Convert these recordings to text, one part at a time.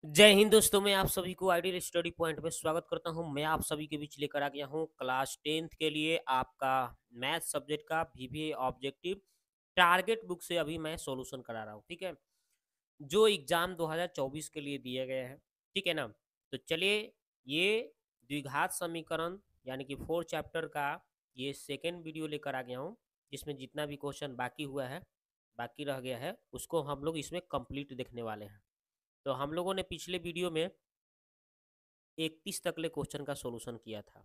जय हिंद दोस्तों, मैं आप सभी को आइडियल स्टडी पॉइंट में स्वागत करता हूं। मैं आप सभी के बीच लेकर आ गया हूं क्लास 10th के लिए आपका मैथ सब्जेक्ट का वीवीए ऑब्जेक्टिव टारगेट बुक से अभी मैं सॉल्यूशन करा रहा हूं। ठीक है, जो एग्जाम 2024 के लिए दिए गए हैं। ठीक है ना। तो चलिए, ये द्विघात समीकरण यानी कि 4 चैप्टर का ये सेकेंड वीडियो लेकर आ गया हूँ, जिसमें जितना भी क्वेश्चन बाकी हुआ है, बाकी रह गया है, उसको हम लोग इसमें कंप्लीट देखने वाले हैं। तो हम लोगों ने पिछले वीडियो में 31 तक ले क्वेश्चन का सॉल्यूशन किया था।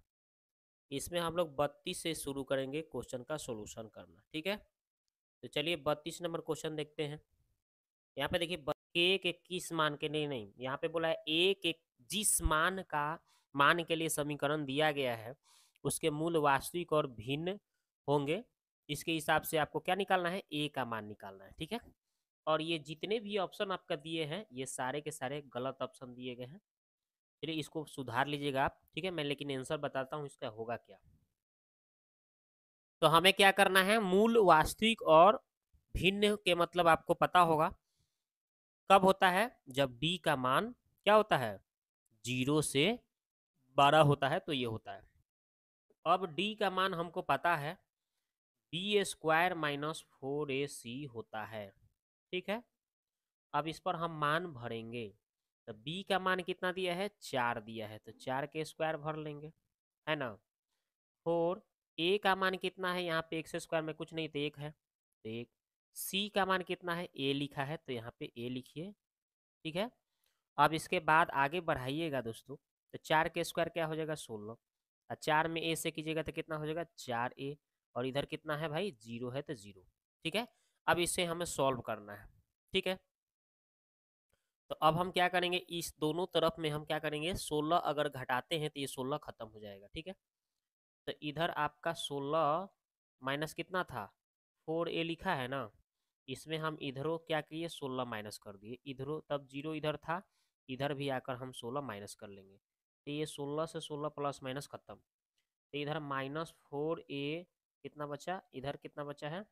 इसमें हम लोग 32 से शुरू करेंगे क्वेश्चन का सॉल्यूशन करना। ठीक है, तो चलिए 32 नंबर क्वेश्चन देखते हैं। यहाँ पे देखिए, एक इक्कीस मान के, नहीं नहीं, यहाँ पे बोला है एक एक जिस मान के लिए समीकरण दिया गया है उसके मूल वास्तविक और भिन्न होंगे, इसके हिसाब से आपको क्या निकालना है, ए का मान निकालना है। ठीक है, और ये जितने भी ऑप्शन आपका दिए हैं ये सारे के सारे गलत ऑप्शन दिए गए हैं। चलिए इसको सुधार लीजिएगा आप। ठीक है, मैं लेकिन आंसर बताता हूँ इसका होगा क्या। तो हमें क्या करना है, मूल वास्तविक और भिन्न के मतलब आपको पता होगा कब होता है, जब डी का मान क्या होता है, 0 से 12 होता है, तो ये होता है। अब डी का मान हमको पता है, b² - 4ac होता है। ठीक है, अब इस पर हम मान भरेंगे। तो b का मान कितना दिया है, 4 दिया है, तो 4 के स्क्वायर भर लेंगे, है ना। और ए का मान कितना है, यहाँ पे एक्स स्क्वायर में कुछ नहीं तो एक है, तो एक। सी का मान कितना है, ए लिखा है, तो यहाँ पे ए लिखिए। ठीक है, अब इसके बाद आगे बढ़ाइएगा दोस्तों, तो 4 के स्क्वायर क्या हो जाएगा, 16, और 4 में ए से कीजिएगा तो कितना हो जाएगा, 4a, और इधर कितना है भाई, 0 है तो 0। ठीक है, अब इसे हमें सॉल्व करना है। ठीक है, तो अब हम क्या करेंगे, इस दोनों तरफ में हम क्या करेंगे, 16 अगर घटाते हैं तो ये 16 खत्म हो जाएगा। ठीक है, तो इधर आपका 16 माइनस कितना था, 4a लिखा है ना, इसमें हम इधरों क्या किए, 16 माइनस कर दिए इधरों, तब 0 इधर था, इधर भी आकर हम 16 माइनस कर लेंगे, तो ये 16 से 16 प्लस माइनस खत्म, तो इधर -4a कितना बचा, इधर कितना बचा है,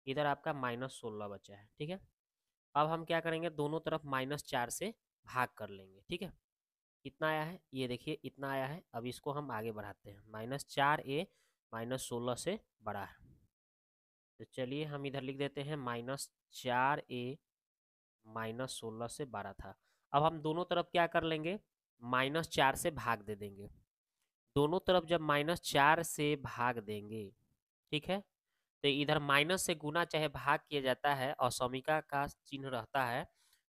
इधर आपका -16 बचा है। ठीक है, अब हम क्या करेंगे, दोनों तरफ -4 से भाग कर लेंगे। ठीक है, कितना आया है, ये देखिए इतना आया है। अब इसको हम आगे बढ़ाते हैं, -4a -16 से बड़ा है, तो चलिए हम इधर लिख देते हैं -4a -16 से बड़ा था। अब हम दोनों तरफ क्या कर लेंगे, -4 से भाग दे देंगे। दोनों तरफ जब -4 से भाग देंगे, ठीक है, तो इधर माइनस से गुना चाहे भाग किया जाता है, असमिका का चिन्ह रहता है,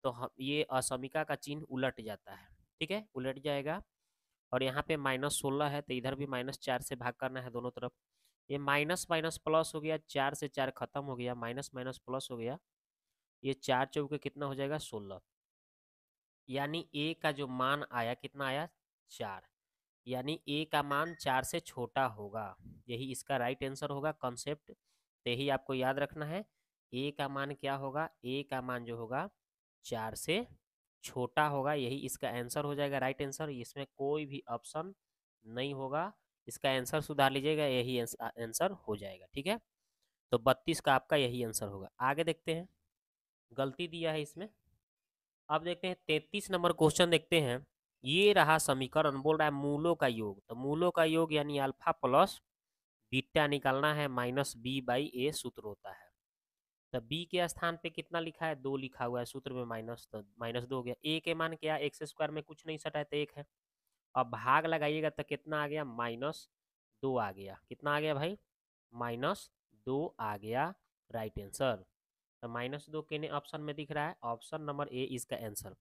तो हम ये असमिका का चिन्ह उलट जाता है। ठीक है, उलट जाएगा, और यहाँ पे -16 है तो इधर भी -4 से भाग करना है दोनों तरफ। ये माइनस माइनस प्लस हो गया, 4 से 4 खत्म हो गया, माइनस माइनस प्लस हो गया, ये 4 चौके कितना हो जाएगा, 16। यानी ए का जो मान आया कितना आया, 4। यानी ए का मान 4 से छोटा होगा, यही इसका राइट आंसर होगा। कॉन्सेप्ट तो यही आपको याद रखना है, ए का मान क्या होगा, ए का मान जो होगा 4 से छोटा होगा, यही इसका आंसर हो जाएगा, राइट आंसर। इसमें कोई भी ऑप्शन नहीं होगा, इसका आंसर सुधार लीजिएगा, यही आंसर हो जाएगा। ठीक है, तो 32 का आपका यही आंसर होगा। आगे देखते हैं, गलती दिया है इसमें। अब देखते हैं 33 नंबर क्वेश्चन देखते हैं। ये रहा समीकरण, बोल रहा है मूलों का योग, तो मूलों का योग यानी अल्फा प्लस बीटा निकालना है, -b/a सूत्र होता है। तो b के स्थान पे कितना लिखा है, 2 लिखा हुआ है, सूत्र में माइनस, तो -2 हो गया। a के मान क्या, एक्स स्क्वायर में कुछ नहीं सटा है तो 1 है। अब भाग लगाइएगा तो कितना आ गया, -2 आ गया। कितना आ गया भाई, -2 आ गया, राइट आंसर। तो -2 किन ऑप्शन में दिख रहा है, ऑप्शन नंबर ए इसका आंसर।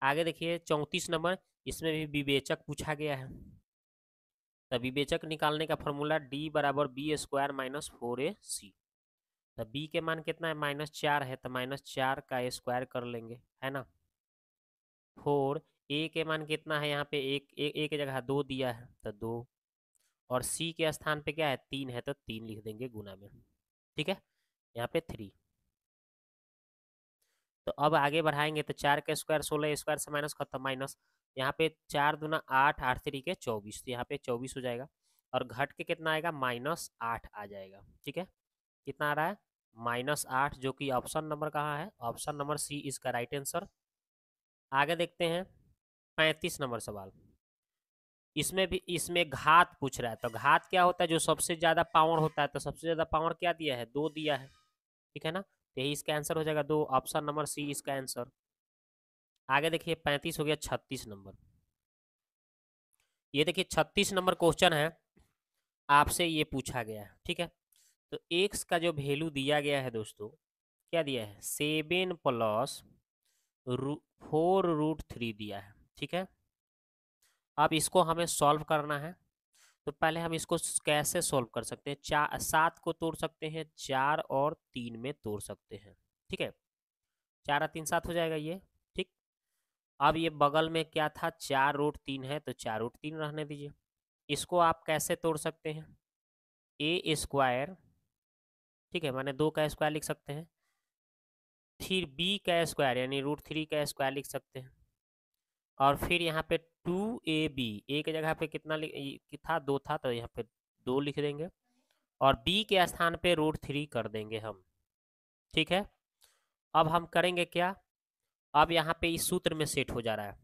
आगे देखिए 34 नंबर, इसमें भी विवेचक पूछा गया है। तो विवेचक निकालने का फॉर्मूला D = b² - 4ac। तो b के मान कितना है, -4 है, तो -4 का स्क्वायर कर लेंगे, है ना। 4 a के मान कितना है, यहाँ पे एक एक जगह 2 दिया है तो 2, और c के स्थान पे क्या है, 3 है, तो 3 लिख देंगे गुना में। ठीक है, यहाँ पे 3। तो अब आगे बढ़ाएंगे तो 4 का स्क्वायर 16, स्क्वायर से माइनस खत्म, माइनस, यहाँ पे 4 दूना 8, 8 3 24, तो यहाँ पे 24 हो जाएगा, और घट के कितना आएगा, -8 आ जाएगा। ठीक है, कितना आ रहा है, -8, जो कि ऑप्शन नंबर कहाँ है, ऑप्शन नंबर सी इसका राइट आंसर। आगे देखते हैं 35 नंबर सवाल। इसमें भी इसमें घात पूछ रहा है, तो घात क्या होता है, जो सबसे ज्यादा पावर होता है, तो सबसे ज्यादा पावर क्या दिया है, 2 दिया है, ठीक है ना। तो यही इसका आंसर हो जाएगा 2, ऑप्शन नंबर सी इसका आंसर। आगे देखिए 35 हो गया 36 नंबर। ये देखिए 36 नंबर क्वेश्चन है, आपसे ये पूछा गया है, ठीक है। तो एक्स का जो वैल्यू दिया गया है दोस्तों, क्या दिया है, 7 प्लस 4√3 दिया है, ठीक है। अब इसको हमें सॉल्व करना है, तो पहले हम इसको कैसे सॉल्व कर सकते हैं, 7 को तोड़ सकते हैं, 4 और 3 में तोड़ सकते हैं, ठीक है। 4 और 3 7 हो जाएगा ये, ठीक। अब ये बगल में क्या था, 4√3 है, तो 4√3 रहने दीजिए। इसको आप कैसे तोड़ सकते हैं, ए स्क्वायर, ठीक है, माने 2 का स्क्वायर लिख सकते हैं, फिर बी का स्क्वायर यानी √3 का स्क्वायर लिख सकते हैं, और फिर यहाँ पे 2ab, ए की जगह पे कितना था, 2 था, तो यहाँ पे 2 लिख देंगे, और बी के स्थान पे √3 कर देंगे हम, ठीक है। अब हम करेंगे क्या, अब यहाँ पे इस सूत्र में सेट हो जा रहा है,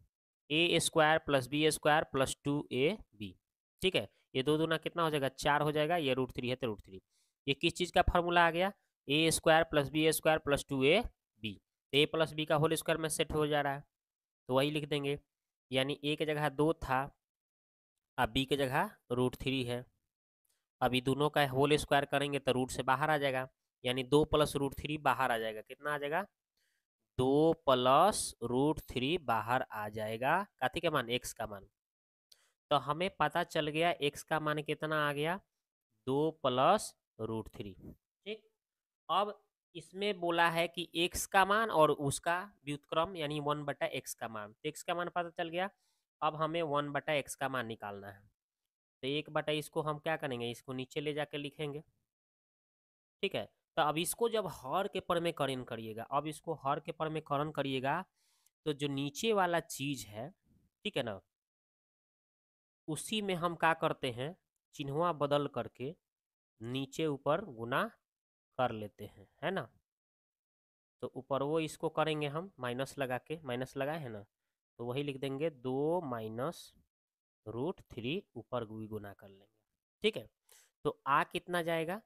a square plus b square plus 2ab, ठीक है। ये दो दूना कितना हो जाएगा, 4 हो जाएगा, ये √3 है तो √3। ये किस चीज़ का फॉर्मूला आ गया, a square plus b square plus 2ab, a plus b का होल स्क्वायर में सेट हो जा रहा है, तो वही लिख देंगे, यानी ए की जगह 2 था, अब बी की जगह √3 है। अभी दोनों का होल स्क्वायर करेंगे तो रूट से बाहर आ जाएगा, यानी 2 प्लस √3 बाहर आ जाएगा, कितना आ जाएगा, 2 प्लस √3 बाहर आ जाएगा, काथी का मान, एक्स का मान। तो हमें पता चल गया एक्स का मान कितना आ गया, 2 प्लस √3, ठीक। अब इसमें बोला है कि एक्स का मान और उसका व्युत्क्रम यानी 1/x का मान, तो एक्स का मान पता चल गया, अब हमें 1/x का मान निकालना है, तो 1/, इसको हम क्या करेंगे, इसको नीचे ले जाके लिखेंगे, ठीक है। तो अब इसको जब हर के परमेकरण करिएगा, अब इसको हर के परमेकरण करिएगा, तो जो नीचे वाला चीज है, ठीक है ना, उसी में हम क्या करते हैं, चिन्हवा बदल करके नीचे ऊपर गुना कर लेते हैं, है ना। तो ऊपर वो इसको करेंगे हम माइनस लगा के, माइनस लगाए है ना, तो वही लिख देंगे 2 माइनस √3 ऊपर गुना कर लेंगे, ठीक है। तो आ कितना जाएगा,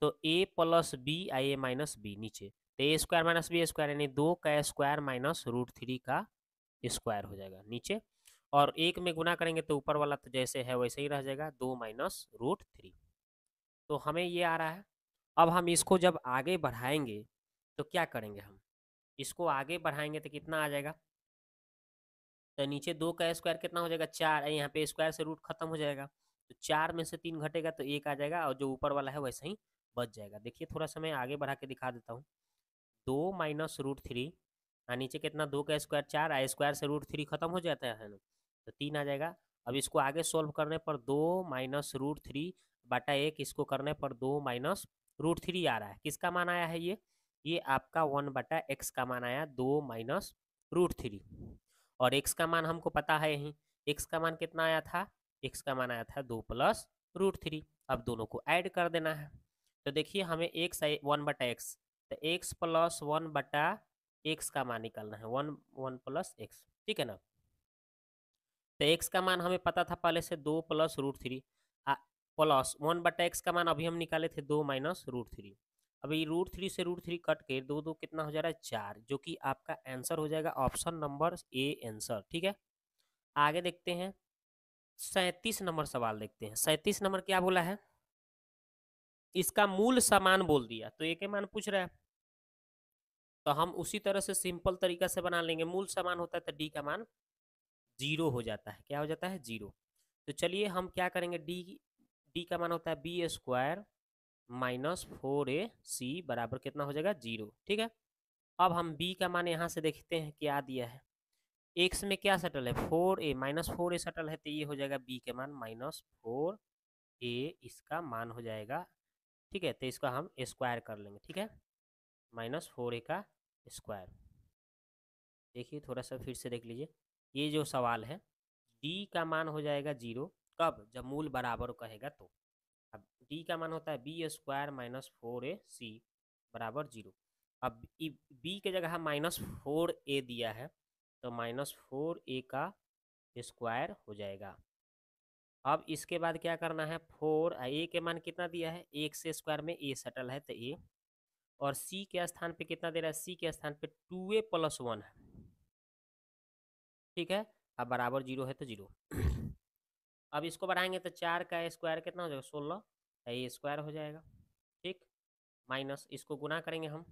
तो a plus B, A minus B नीचे, तो ए स्क्वायर माइनस बी स्क्वायर यानी 2 का स्क्वायर माइनस √3 का स्क्वायर हो जाएगा नीचे, और एक में गुना करेंगे तो ऊपर वाला तो जैसे है वैसे ही रह जाएगा, 2 माइनस √3। तो हमें ये आ रहा है। अब हम इसको जब आगे बढ़ाएंगे तो क्या करेंगे, हम इसको आगे बढ़ाएंगे तो कितना आ जाएगा, तो नीचे 2 का स्क्वायर कितना हो जाएगा, 4, यहाँ पे स्क्वायर से रूट खत्म हो जाएगा, तो 4 में से 3 घटेगा तो 1 आ जाएगा, और जो ऊपर वाला है वैसे ही बच जाएगा। देखिए थोड़ा सा मैं आगे बढ़ा के दिखा देता हूँ, 2 माइनस √3, नीचे कितना, 2 का स्क्वायर 4, स्क्वायर से √3 खत्म हो जाता है ना, तो 3 आ जाएगा। अब इसको आगे सोल्व करने पर 2 माइनस √3/1, इसको करने पर 2 माइनस √3 आ रहा है, किसका मान आया है ये आपका 1/x का मान आया, 2 माइनस √3, और x का मान हमको पता है ही, x का मान कितना आया था, x का मान आया था 2 प्लस √3। अब दोनों को ऐड कर देना है, तो देखिए हमें x 1/x, तो x प्लस 1/x का मान निकालना है, 1 प्लस x, ठीक है ना। तो x का मान हमें पता था पहले से 2 प्लस √3, प्लस 1/x का मान अभी हम निकाले थे 2 माइनस √3। अभी √3 से √3 कट के 2 2 कितना हो जा रहा है, 4, जो कि आपका आंसर हो जाएगा ऑप्शन नंबर ए आंसर, ठीक है। आगे देखते हैं 37 नंबर सवाल देखते हैं। 37 नंबर क्या बोला है, इसका मूल समान बोल दिया, तो ए के मान पूछ रहा है, तो हम उसी तरह से सिंपल तरीका से बना लेंगे, मूल समान होता है तो डी का मान 0 हो जाता है, क्या हो जाता है, 0। तो चलिए हम क्या करेंगे, डी डी का मान होता है बी स्क्वायर माइनस 4ac बराबर कितना हो जाएगा, 0, ठीक है। अब हम बी का मान यहाँ से देखते हैं क्या दिया है, एक्स में क्या सटल है, 4a, -4a सटल है, तो ये हो जाएगा बी के मान -4a, इसका मान हो जाएगा, ठीक है। तो इसका हम स्क्वायर कर लेंगे, ठीक है, -4a का स्क्वायर। देखिए थोड़ा सा फिर से देख लीजिए, ये जो सवाल है डी का मान हो जाएगा 0, कब, जब मूल बराबर कहेगा तो। अब डी का मान होता है बी स्क्वायर -4ac बराबर 0। अब बी की जगह -4a दिया है, तो -4a का स्क्वायर हो जाएगा। अब इसके बाद क्या करना है, 4 a के मान कितना दिया है, 1 से स्क्वायर में a सटल है तो a, और c के स्थान पे कितना दे रहा है, c के स्थान पे 2a + 1 है, ठीक है। अब बराबर 0 है तो 0। अब इसको बढ़ाएंगे तो 4 का स्क्वायर कितना हो जाएगा, 16, a स्क्वायर हो जाएगा, ठीक। माइनस इसको गुना करेंगे हम,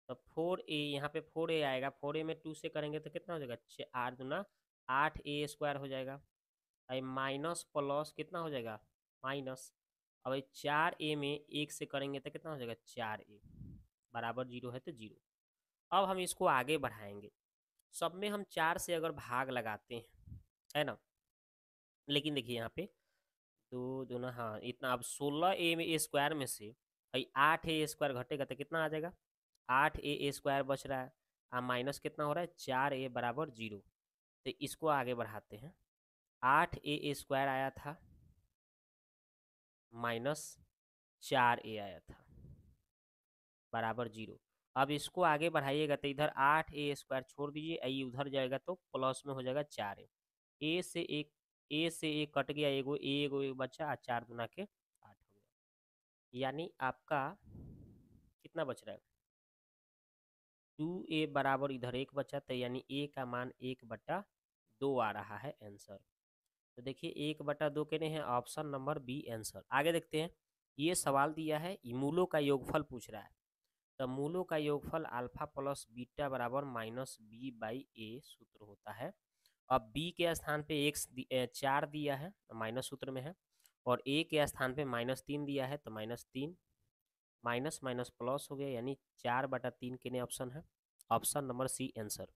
तो 4a, यहाँ पे 4a आएगा, 4a में 2 से करेंगे तो कितना हो जाएगा, 8 दूना 8a स्क्वायर हो जाएगा। अब माइनस प्लस कितना हो जाएगा, माइनस, अब 4a में 1 से करेंगे तो कितना हो जाएगा, 4a बराबर 0 है तो 0। अब हम इसको आगे बढ़ाएंगे, सब में हम 4 से अगर भाग लगाते हैं, है ना, लेकिन देखिए यहाँ पे 2 दूना, हाँ इतना, अब 16a में a स्क्वायर में से भाई 8a स्क्वायर घटेगा तो कितना आ जाएगा, 8a स्क्वायर बच रहा है, अब माइनस कितना हो रहा है, 4a बराबर 0। तो इसको आगे बढ़ाते हैं, 8a स्क्वायर आया था माइनस 4a आया था बराबर 0। अब इसको आगे बढ़ाइएगा तो इधर 8a स्क्वायर छोड़ दीजिए, आई उधर जाएगा तो प्लस में हो जाएगा 4a, ए से एक कट गया, एगो बचा, 4 दूना के 8 हो गया, यानी आपका कितना बच रहा है, 2a बराबर इधर 1 बचा, तो यानी a का मान 1/2 आ रहा है आंसर। तो देखिए 1/2 के हैं, ऑप्शन नंबर बी आंसर। आगे देखते हैं, ये सवाल दिया है मूलों का योगफल पूछ रहा है, तो मूलों का योगफल अल्फा प्लस बीटा बराबर -b/a सूत्र होता है। अब b के स्थान पे 4 दिया है तो माइनस सूत्र में है, और a के स्थान पे -3 दिया है तो -3, माइनस माइनस प्लस हो गया, यानी 4/3 के ऑप्शन है, ऑप्शन नंबर सी आंसर।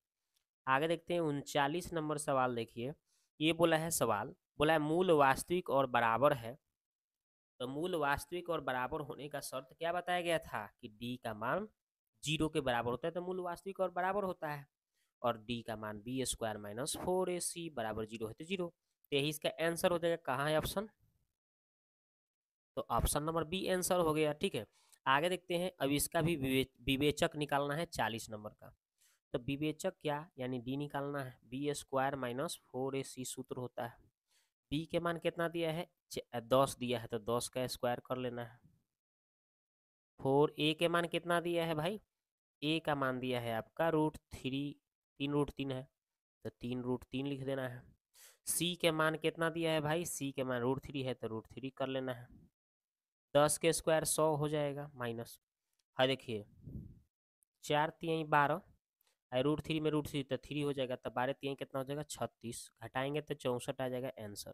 आगे देखते हैं 39 नंबर सवाल, देखिए ये बोला है सवाल, बोला है मूल वास्तविक और बराबर है, तो मूल वास्तविक और बराबर होने का शर्त क्या बताया गया था कि d का मान 0 के बराबर होता है, तो मूल वास्तविक और बराबर होता है, और d का मान b² - 4ac बराबर 0 है तो 0, तो यही इसका आंसर हो जाएगा। कहाँ है ऑप्शन, तो ऑप्शन नंबर बी आंसर हो गया, ठीक है। आगे देखते हैं, अब इसका भी विवेचक निकालना है 40 नंबर का, तो विवेचक क्या, यानी डी निकालना है, b² - 4ac सूत्र होता है। b के मान कितना दिया है, 10 दिया है तो 10 का स्क्वायर कर लेना है। 4a के मान कितना दिया है भाई, a का मान दिया है आपका √3, 3√3 है तो 3√3 लिख देना है। c के मान कितना दिया है भाई, c के मान √3 है तो √3 कर लेना है। 10 के स्क्वायर 100 हो जाएगा, माइनस, हाँ देखिए 4×3 12, √3 में √3 तो 3 हो जाएगा, तो 12×3 कितना हो जाएगा, 36, घटाएंगे तो 64 आ जाएगा आंसर।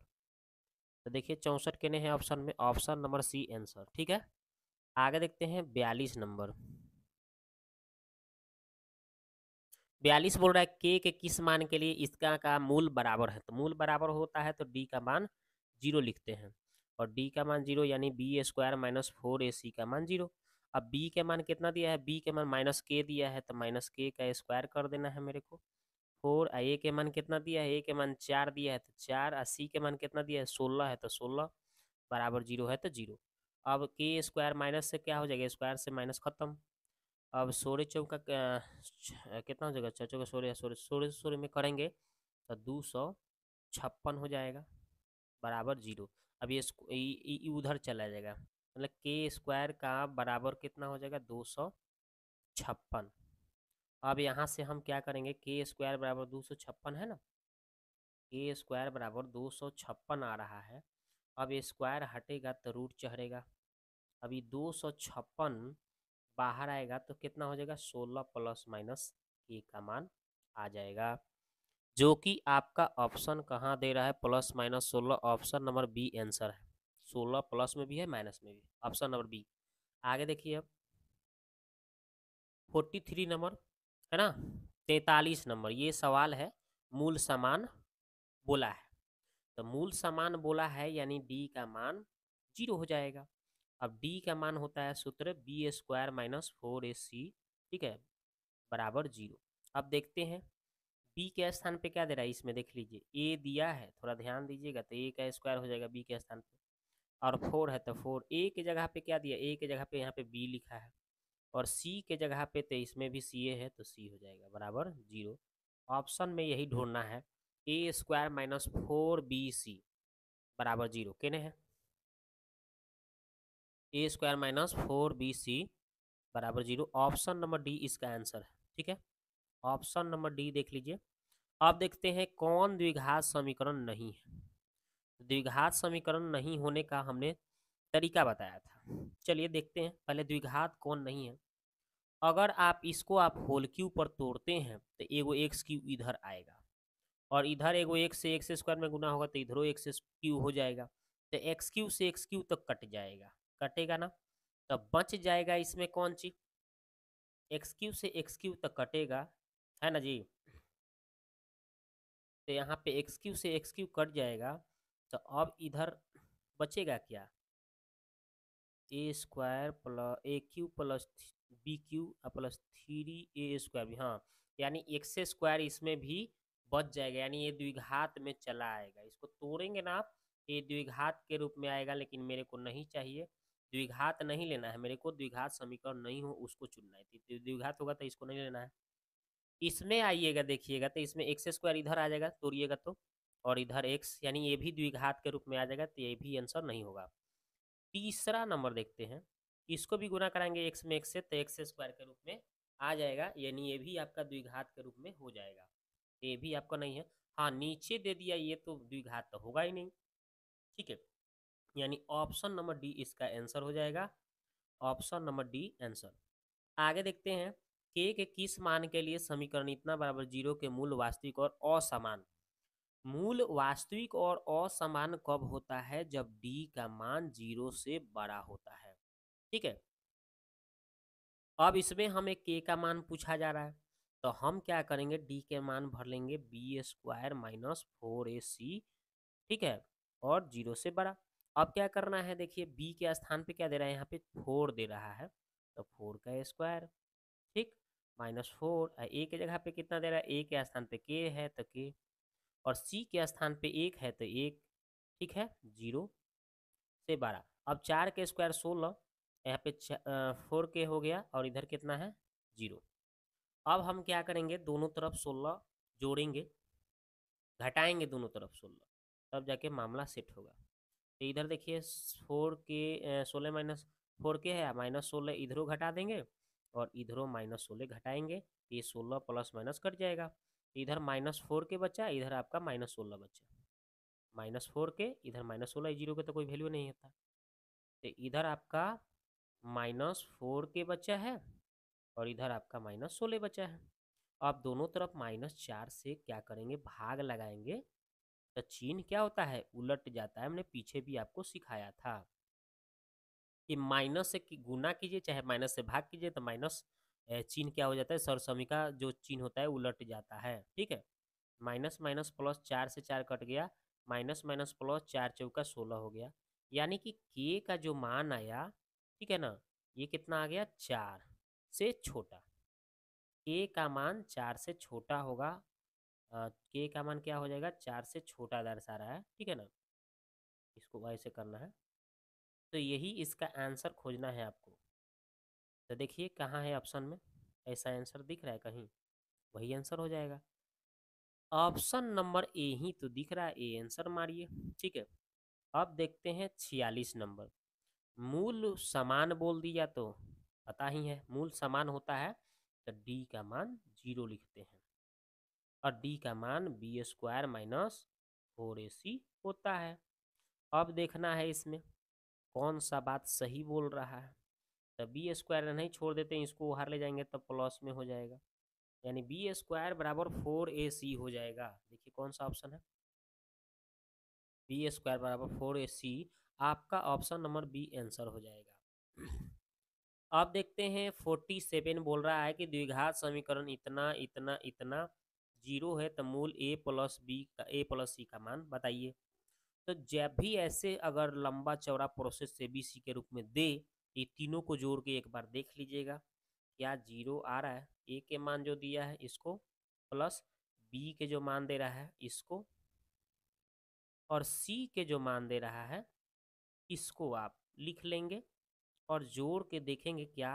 तो देखिए 64 के हैं ऑप्शन में, ऑप्शन नंबर सी आंसर, ठीक है। आगे देखते हैं 42 नंबर, 42 बोल रहा है के किस मान के लिए इसका का मूल बराबर है, तो मूल बराबर होता है तो डी का मान 0 लिखते हैं, और डी का मान 0 यानी b² - 4ac का मान 0। अब b के मान कितना दिया है, b के मान -k दिया है तो -k का स्क्वायर कर देना है मेरे को। 4 a के मान कितना दिया है, a के मान 4 दिया है तो 4, और c के मान कितना दिया है, 16 है तो 16 बराबर 0 है तो 0। अब के स्क्वायर माइनस से क्या हो जाएगा, स्क्वायर से माइनस खत्म। अब 16 चौका कितना हो जाएगा, 4 चौका 16, 16 16 में करेंगे तो 256 हो जाएगा बराबर 0। अब ये उधर चला जाएगा, मतलब के स्क्वायर का बराबर कितना हो जाएगा, 256। अब यहाँ से हम क्या करेंगे, के स्क्वायर बराबर 256 है ना, के स्क्वायर बराबर 256 आ रहा है। अब स्क्वायर हटेगा तो रूट चढ़ेगा, अभी 256 बाहर आएगा तो कितना हो जाएगा, 16 ± k का मान आ जाएगा, जो कि आपका ऑप्शन कहाँ दे रहा है, +-16, ऑप्शन नंबर बी आंसर है। 16 प्लस में भी है माइनस में भी, ऑप्शन नंबर बी। आगे देखिए अब 43 नंबर है ना, 43 नंबर, ये सवाल है मूल समान बोला है, तो मूल समान बोला है यानी डी का मान 0 हो जाएगा। अब डी का मान होता है सूत्र b² - 4ac, ठीक है, बराबर 0। अब देखते हैं b के स्थान पे क्या दे रहा है, इसमें देख लीजिए a दिया है, थोड़ा ध्यान दीजिएगा, तो a का स्क्वायर हो जाएगा b के स्थान पे, और 4 है तो 4, a की जगह पे क्या दिया, a की जगह पे यहाँ पे b लिखा है, और c के जगह पे तो इसमें भी ca है तो c हो जाएगा बराबर 0, ऑप्शन में यही ढूंढना है, ए स्क्वायर माइनस 4bc बराबर 0 केने है, ए स्क्वायर माइनस 4bc बराबर 0। ऑप्शन नंबर डी इसका आंसर है। ठीक है, ऑप्शन नंबर डी देख लीजिए। अब देखते हैं कौन द्विघात समीकरण नहीं है। द्विघात समीकरण नहीं होने का हमने तरीका बताया था। चलिए देखते हैं पहले द्विघात कौन नहीं है। अगर आप इसको आप होल क्यूब पर तोड़ते हैं तो एगो एक्स क्यूब इधर आएगा, और इधर एगो एक्स स्क्वायर में गुना होगा तो इधरो एक्स क्यूब हो जाएगा, तो एक्स क्यूब से एक्स क्यूब तक कट जाएगा, कटेगा ना, तो बच जाएगा इसमें कौन चीज, एक्स क्यूब से एक्स क्यूब तक कटेगा, है ना जी। तो यहाँ पे एक्स क्यूब से एक्स क्यूब कट जाएगा, तो अब इधर बचेगा क्या, a square plus a cube plus b cube plus 3a square भी, हाँ, यानी एक्स स्क्वायर इसमें भी बच जाएगा, यानी ये द्विघात में चला आएगा। इसको तोड़ेंगे ना आप, ये द्विघात के रूप में आएगा, लेकिन मेरे को नहीं चाहिए, द्विघात नहीं लेना है मेरे को, द्विघात समीकरण नहीं हो उसको चुनना है। तो द्विघात होगा तो इसको नहीं लेना है। इसमें आइएगा देखिएगा तो इसमें एक्स स्क्वायर इधर आ जाएगा तोड़िएगा तो, और इधर एक्स, यानी ये भी द्विघात के रूप में आ जाएगा, तो ये भी आंसर नहीं होगा। तीसरा नंबर देखते हैं, इसको भी गुना कराएंगे एक्स में एक्स से, तो एक्स स्क्वायर के रूप में आ जाएगा, यानी ये भी आपका द्विघात के रूप में हो जाएगा। ये भी आपका नहीं है, हाँ नीचे दे दिया, ये तो द्विघात तो होगा ही नहीं। ठीक है, यानी ऑप्शन नंबर डी इसका आंसर हो जाएगा, ऑप्शन नंबर डी आंसर। आगे देखते हैं, के किस मान के लिए समीकरण इतना बराबर 0 के मूल वास्तविक और असमान। मूल वास्तविक और असमान कब होता है, जब डी का मान 0 से बड़ा होता है। ठीक है, अब इसमें हमें के का मान पूछा जा रहा है, तो हम क्या करेंगे, डी के मान भर लेंगे बी स्क्वायर माइनस 4ac, ठीक है, और 0 से बड़ा। अब क्या करना है, देखिए बी के स्थान पे क्या दे रहा है, यहाँ पे 4 दे रहा है, तो 4 का स्क्वायर, ठीक, माइनस 4, ए के जगह पे कितना दे रहा है, ए के स्थान पे के है तो के, और सी के स्थान पे 1 है तो 1, ठीक है, 0 से 12। अब 4 के स्क्वायर 16, यहाँ पे 4 के हो गया, और इधर कितना है 0। अब हम क्या करेंगे, दोनों तरफ 16 जोड़ेंगे, घटाएंगे दोनों तरफ 16, तब जाके मामला सेट होगा। तो इधर देखिए 4 के 16 माइनस 4 के है, माइनस 16 इधरों घटा देंगे, और इधरों माइनस 16 घटाएंगे, तो ये 16 प्लस माइनस कट जाएगा, इधर माइनस 4 के बचा, इधर आपका माइनस 16 बचा, माइनस 4 के इधर माइनस 16, 0 के तो कोई वैल्यू नहीं होता, तो इधर आपका -4 के बचा है, और इधर आपका -16 बचा है। अब दोनों तरफ -4 से क्या करेंगे, भाग लगाएंगे, तो चिन्ह क्या होता है, उलट जाता है। हमने पीछे भी आपको सिखाया था कि माइनस से गुना कीजिए चाहे माइनस से भाग कीजिए, तो माइनस चिन्ह क्या हो जाता है, सरसमी का जो चिन्ह होता है उलट जाता है। ठीक है, माइनस माइनस प्लस, 4 से 4 कट गया, माइनस माइनस प्लस, 4 चौका 16 हो गया, यानी कि के का जो मान आया, ठीक है ना, ये कितना आ गया, 4 से छोटा, के का मान 4 से छोटा होगा, के का मान क्या हो जाएगा, 4 से छोटा दर्शा रहा है, ठीक है ना, इसको ऐसे करना है, तो यही इसका आंसर खोजना है आपको। तो देखिए कहाँ है ऑप्शन में, ऐसा आंसर दिख रहा है कहीं, वही आंसर हो जाएगा। ऑप्शन नंबर ए ही तो दिख रहा है, ए आंसर मारिए। ठीक है, अब देखते हैं 46 नंबर, मूल समान बोल दिया तो पता ही है, मूल समान होता है तो डी का मान 0 लिखते हैं, और डी का मान बी स्क्वायर माइनस 4ac होता है। अब देखना है इसमें कौन सा बात सही बोल रहा है, तो बी स्क्वायर नहीं छोड़ देते हैं, इसको बाहर ले जाएंगे तब प्लस में हो जाएगा, यानी बी स्क्वायर बराबर 4ac हो जाएगा। देखिए कौन सा ऑप्शन है, बी स्क्वायर बराबर 4ac, आपका ऑप्शन नंबर बी आंसर हो जाएगा। अब देखते हैं 47 बोल रहा है कि द्विघात समीकरण इतना इतना इतना 0 है, तो मूल a प्लस बी का a प्लस सी का मान बताइए। तो जब भी ऐसे अगर लंबा चौड़ा प्रोसेस से बी सी के रूप में दे, ये तीनों को जोड़ के एक बार देख लीजिएगा, क्या 0 आ रहा है, a के मान जो दिया है इसको, प्लस b के जो मान दे रहा है इसको, और c के जो मान दे रहा है इसको आप लिख लेंगे, और जोड़ के देखेंगे क्या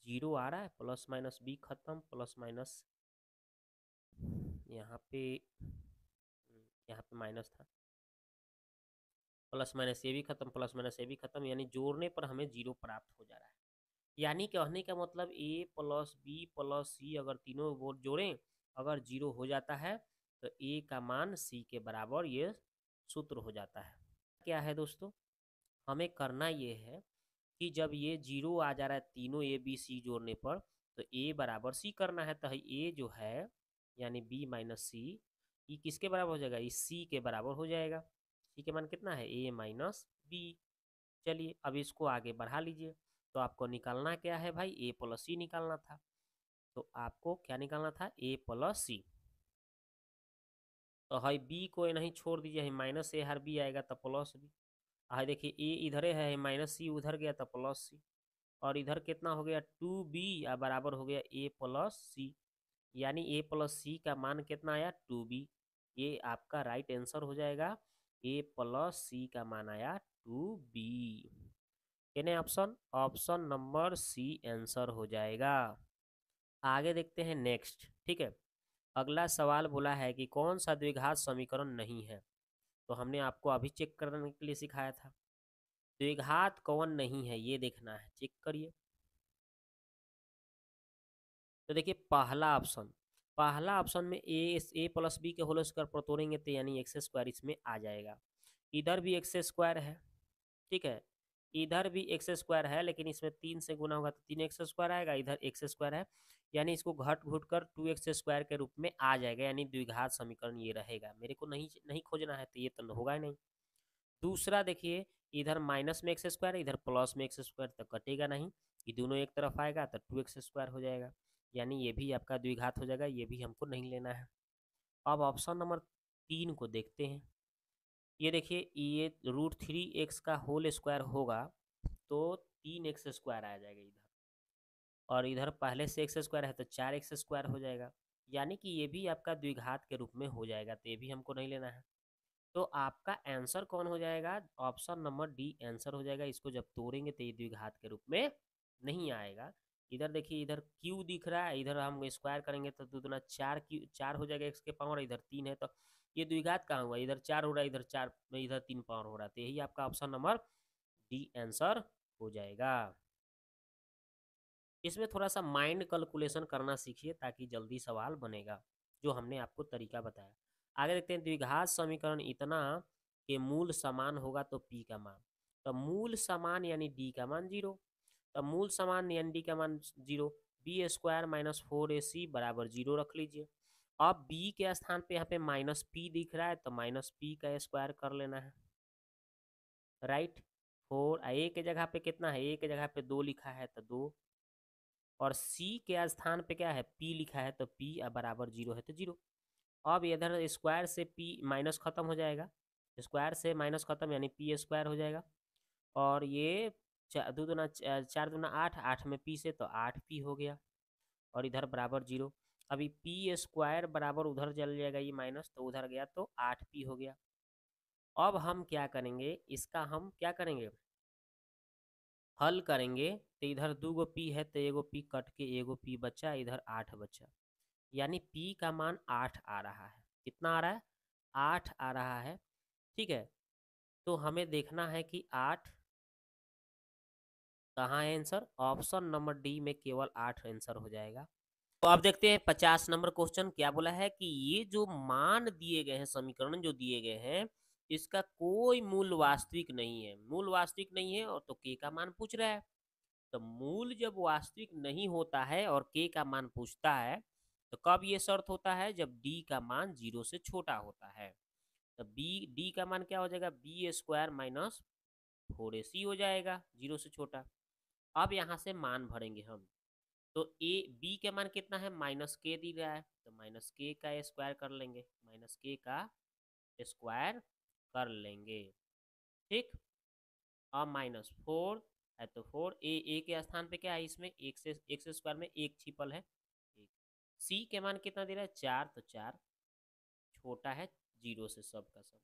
0 आ रहा है, प्लस माइनस बी खत्म, प्लस माइनस यहाँ पे यहाँ पे माइनस था, प्लस माइनस ये भी खत्म, प्लस माइनस ये भी खत्म, यानी जोड़ने पर हमें जीरो प्राप्त हो जा रहा है। यानी कहने का मतलब ए प्लस बी प्लस सी अगर तीनों वो जोड़ें, अगर जीरो हो जाता है तो ए का मान सी के बराबर ये सूत्र हो जाता है। क्या है दोस्तों, हमें करना ये है कि जब ये जीरो आ जा रहा है तीनों ए बी सी जोड़ने पर, तो ए बराबर सी करना है। तो ए जो है यानी बी माइनस सी, ये किसके बराबर हो जाएगा, इस सी के बराबर हो जाएगा। सी के मान कितना है, ए माइनस बी। चलिए अब इसको आगे बढ़ा लीजिए। तो आपको निकालना क्या है भाई, ए प्लस सी निकालना था। तो आपको क्या निकालना था, ए प्लस सी। तो हाई बी को नहीं छोड़ दीजिए, माइनस ए हर बी आएगा तो प्लस बी। हाई देखिए ए इधर है, माइनस सी उधर गया तो प्लस सी, और इधर कितना हो गया 2b बराबर हो गया ए प्लस सी। यानी ए प्लस सी का मान कितना आया 2b। ये आपका राइट आंसर हो जाएगा, ए प्लस सी का मान आया 2b। यानी option option number C answer हो जाएगा। आगे देखते हैं नेक्स्ट, ठीक है। अगला सवाल बोला है कि कौन सा द्विघात समीकरण नहीं है। तो हमने आपको अभी चेक करने के लिए सिखाया था, द्विघात कौन नहीं है ये देखना है, चेक करिए। तो देखिए पहला ऑप्शन में ए प्लस बी के होल स्क्वायर पर तोड़ेंगे तो यानी एक्स स्क्वायर इसमें आ जाएगा। इधर भी एक्स स्क्वायर है, ठीक है, इधर भी एक्स स्क्वायर है, लेकिन इसमें 3 से गुना होगा तो 3x स्क्वायर आएगा, इधर एक्स स्क्वायर है, यानी इसको घट घुट कर 2x स्क्वायर के रूप में आ जाएगा, यानी द्विघात समीकरण ये रहेगा। मेरे को नहीं नहीं खोजना है तो ये तो होगा ही नहीं। दूसरा देखिए, इधर माइनस में एक्स स्क्वायर है, इधर प्लस में एक्स स्क्वायर, तो कटेगा नहीं, ये दोनों एक तरफ आएगा तो 2x स्क्वायर हो जाएगा, यानी ये भी आपका द्विघात हो जाएगा, ये भी हमको नहीं लेना है। अब ऑप्शन नंबर 3 को देखते हैं। ये देखिए, ये √3x का होल स्क्वायर होगा तो 3x स्क्वायर आ जाएगा इधर, और इधर पहले से एक्स स्क्वायर है तो 4x स्क्वायर हो जाएगा, यानी कि ये भी आपका द्विघात के रूप में हो जाएगा, तो ये भी हमको नहीं लेना है। तो आपका आंसर कौन हो जाएगा, ऑप्शन नंबर डी आंसर हो जाएगा। इसको जब तोड़ेंगे तो ये द्विघात के रूप में नहीं आएगा। इधर देखिए, इधर क्यू दिख रहा है, इधर हम स्क्वायर करेंगे तो 2 दूना 4 क्यू 4 हो जाएगा एक्स के पावर, इधर 3 है तो ये द्विघात कहाँ हुआ, इधर 4 हो रहा है, इधर 4 में इधर 3 पावर हो रहा है, तो यही आपका ऑप्शन नंबर डी आंसर हो जाएगा। इसमें थोड़ा सा माइंड कैलकुलेशन करना सीखिए ताकि जल्दी सवाल बनेगा, जो हमने आपको तरीका बताया। आगे देखते हैं, द्विघात समीकरण इतना के मूल समान होगा तो पी का मान, तो मूल समान यानी डी का मान 0, तो मूल समान यानी डी का मान 0, बी स्क्वायर माइनस 4ac बराबर 0 रख लीजिए। अब बी के स्थान पे यहाँ पे माइनस पी दिख रहा है तो माइनस पी का स्क्वायर कर लेना है, राइट। 4 ए के जगह पे कितना है, ए के जगह पे 2 लिखा है तो 2, और सी के स्थान पे क्या है पी लिखा है तो पी बराबर 0 है तो 0। अब इधर स्क्वायर से पी माइनस खत्म हो जाएगा, स्क्वायर से माइनस खत्म यानी पी स्क्वायर हो जाएगा, और ये 2 दूना 4 दूना 8, 8 में पी से तो 8p हो गया, और इधर बराबर 0। अभी पी स्क्वायर बराबर उधर चल जाएगा, ये माइनस तो उधर गया तो 8p हो गया। अब हम क्या करेंगे, इसका हम क्या करेंगे, हल करेंगे, तो इधर 2 गो पी है तो एगो पी कट के एगो पी बचा, इधर 8 बचा, यानी पी का मान 8 आ रहा है। कितना आ रहा है, 8 आ रहा है, ठीक है। तो हमें देखना है कि 8 कहाँ है आंसर, ऑप्शन नंबर डी में केवल 8 आंसर हो जाएगा। तो अब देखते हैं 50 नंबर क्वेश्चन क्या बोला है कि ये जो मान दिए गए हैं, समीकरण जो दिए गए हैं, इसका कोई मूल वास्तविक नहीं है, मूल वास्तविक नहीं है, और तो के का मान पूछ रहा है। तो मूल जब वास्तविक नहीं होता है और के का मान पूछता है, तो कब ये शर्त होता है, जब डी का मान 0 से छोटा होता है। तो डी का मान क्या हो जाएगा, बी स्क्वायर माइनस 4ac हो जाएगा 0 से छोटा। अब यहाँ से मान भरेंगे हम, तो ए बी का मान कितना है, माइनस के दी रहा है तो माइनस के का स्क्वायर कर लेंगे, माइनस के का स्क्वायर कर लेंगे, ठीक। अब -4 है तो 4, ए के स्थान पे क्या है, इसमें एक्स स्क्वायर में एक छिपल है, एक। सी के मान कितना दे रहा है 4, तो 4 छोटा है 0 से सब का सब।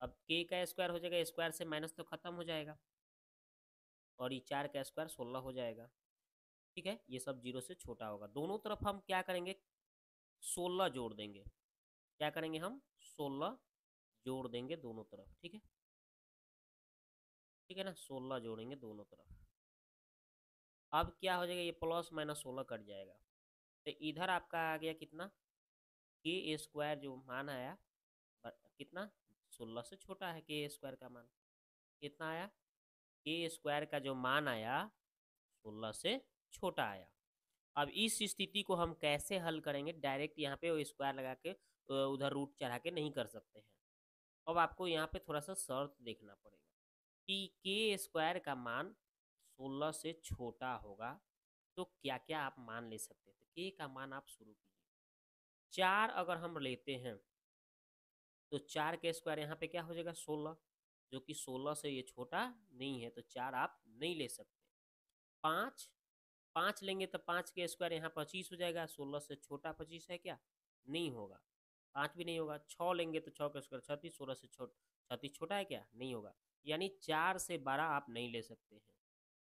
अब के का स्क्वायर हो जाएगा, स्क्वायर से माइनस तो खत्म हो जाएगा, और ये 4 का स्क्वायर 16 हो जाएगा, ठीक है। ये सब 0 से छोटा होगा, दोनों तरफ हम क्या करेंगे 16 जोड़ देंगे, क्या करेंगे हम 16 जोड़ देंगे दोनों तरफ, ठीक है, ठीक है ना, 16 जोड़ेंगे दोनों तरफ। अब क्या हो जाएगा, ये प्लस माइनस 16 कट जाएगा, तो इधर आपका आ गया कितना, के स्क्वायर जो मान आया कितना, 16 से छोटा है के स्क्वायर का मान, कितना आया, के स्क्वायर का जो मान आया 16 से छोटा आया। अब इस स्थिति को हम कैसे हल करेंगे, डायरेक्ट यहाँ पे वो स्क्वायर लगा के उधर रूट चढ़ा के नहीं कर सकते हैं। अब आपको यहाँ पे थोड़ा सा शर्त देखना पड़ेगा कि के स्क्वायर का मान 16 से छोटा होगा तो क्या क्या आप मान ले सकते हैं। तो के का मान आप शुरू कीजिए, 4 अगर हम लेते हैं तो 4 के स्क्वायर यहाँ पे क्या हो जाएगा 16, जो कि 16 से ये छोटा नहीं है, तो 4 आप नहीं ले सकते। 5 5 लेंगे तो 5 के स्क्वायर यहाँ 25 हो जाएगा, 16 से छोटा 25 है क्या, नहीं होगा, 5 भी नहीं होगा। 6 लेंगे तो 6 का स्क्वायर 36, 16 से 36 छोटा है क्या, नहीं होगा। यानी 4 से बड़ा आप नहीं ले सकते हैं,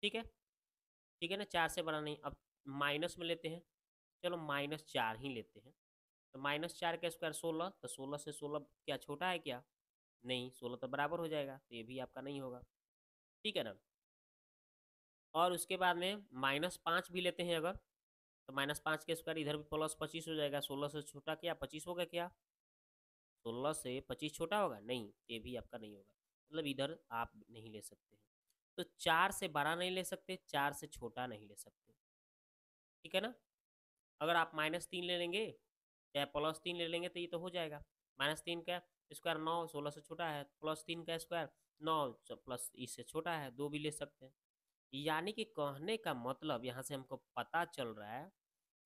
ठीक है, ठीक है ना, 4 से बड़ा नहीं। अब माइनस में लेते हैं, चलो -4 ही लेते हैं, तो -4 का स्क्वायर 16, तो 16 से 16 क्या छोटा है क्या, नहीं, 16 तो बराबर हो जाएगा, तो ये भी आपका नहीं होगा, ठीक है ना। और उसके बाद में -5 भी लेते हैं अगर, तो -5 के स्क्वायर इधर भी प्लस 25 हो जाएगा, 16 से छोटा क्या 25 होगा क्या, 16 से 25 छोटा होगा नहीं, ये भी आपका नहीं होगा, मतलब इधर आप नहीं ले सकते हैं। तो 4 से बड़ा नहीं ले सकते, 4 से छोटा नहीं ले सकते, ठीक है ना। अगर आप -3 ले लेंगे चाहे +3 ले लेंगे तो ये तो हो जाएगा, -3 का स्क्वायर 9, 16 से छोटा है, +3 का स्क्वायर 9 प्लस इससे छोटा है, 2 भी ले सकते हैं। यानी कि कहने का मतलब यहाँ से हमको पता चल रहा है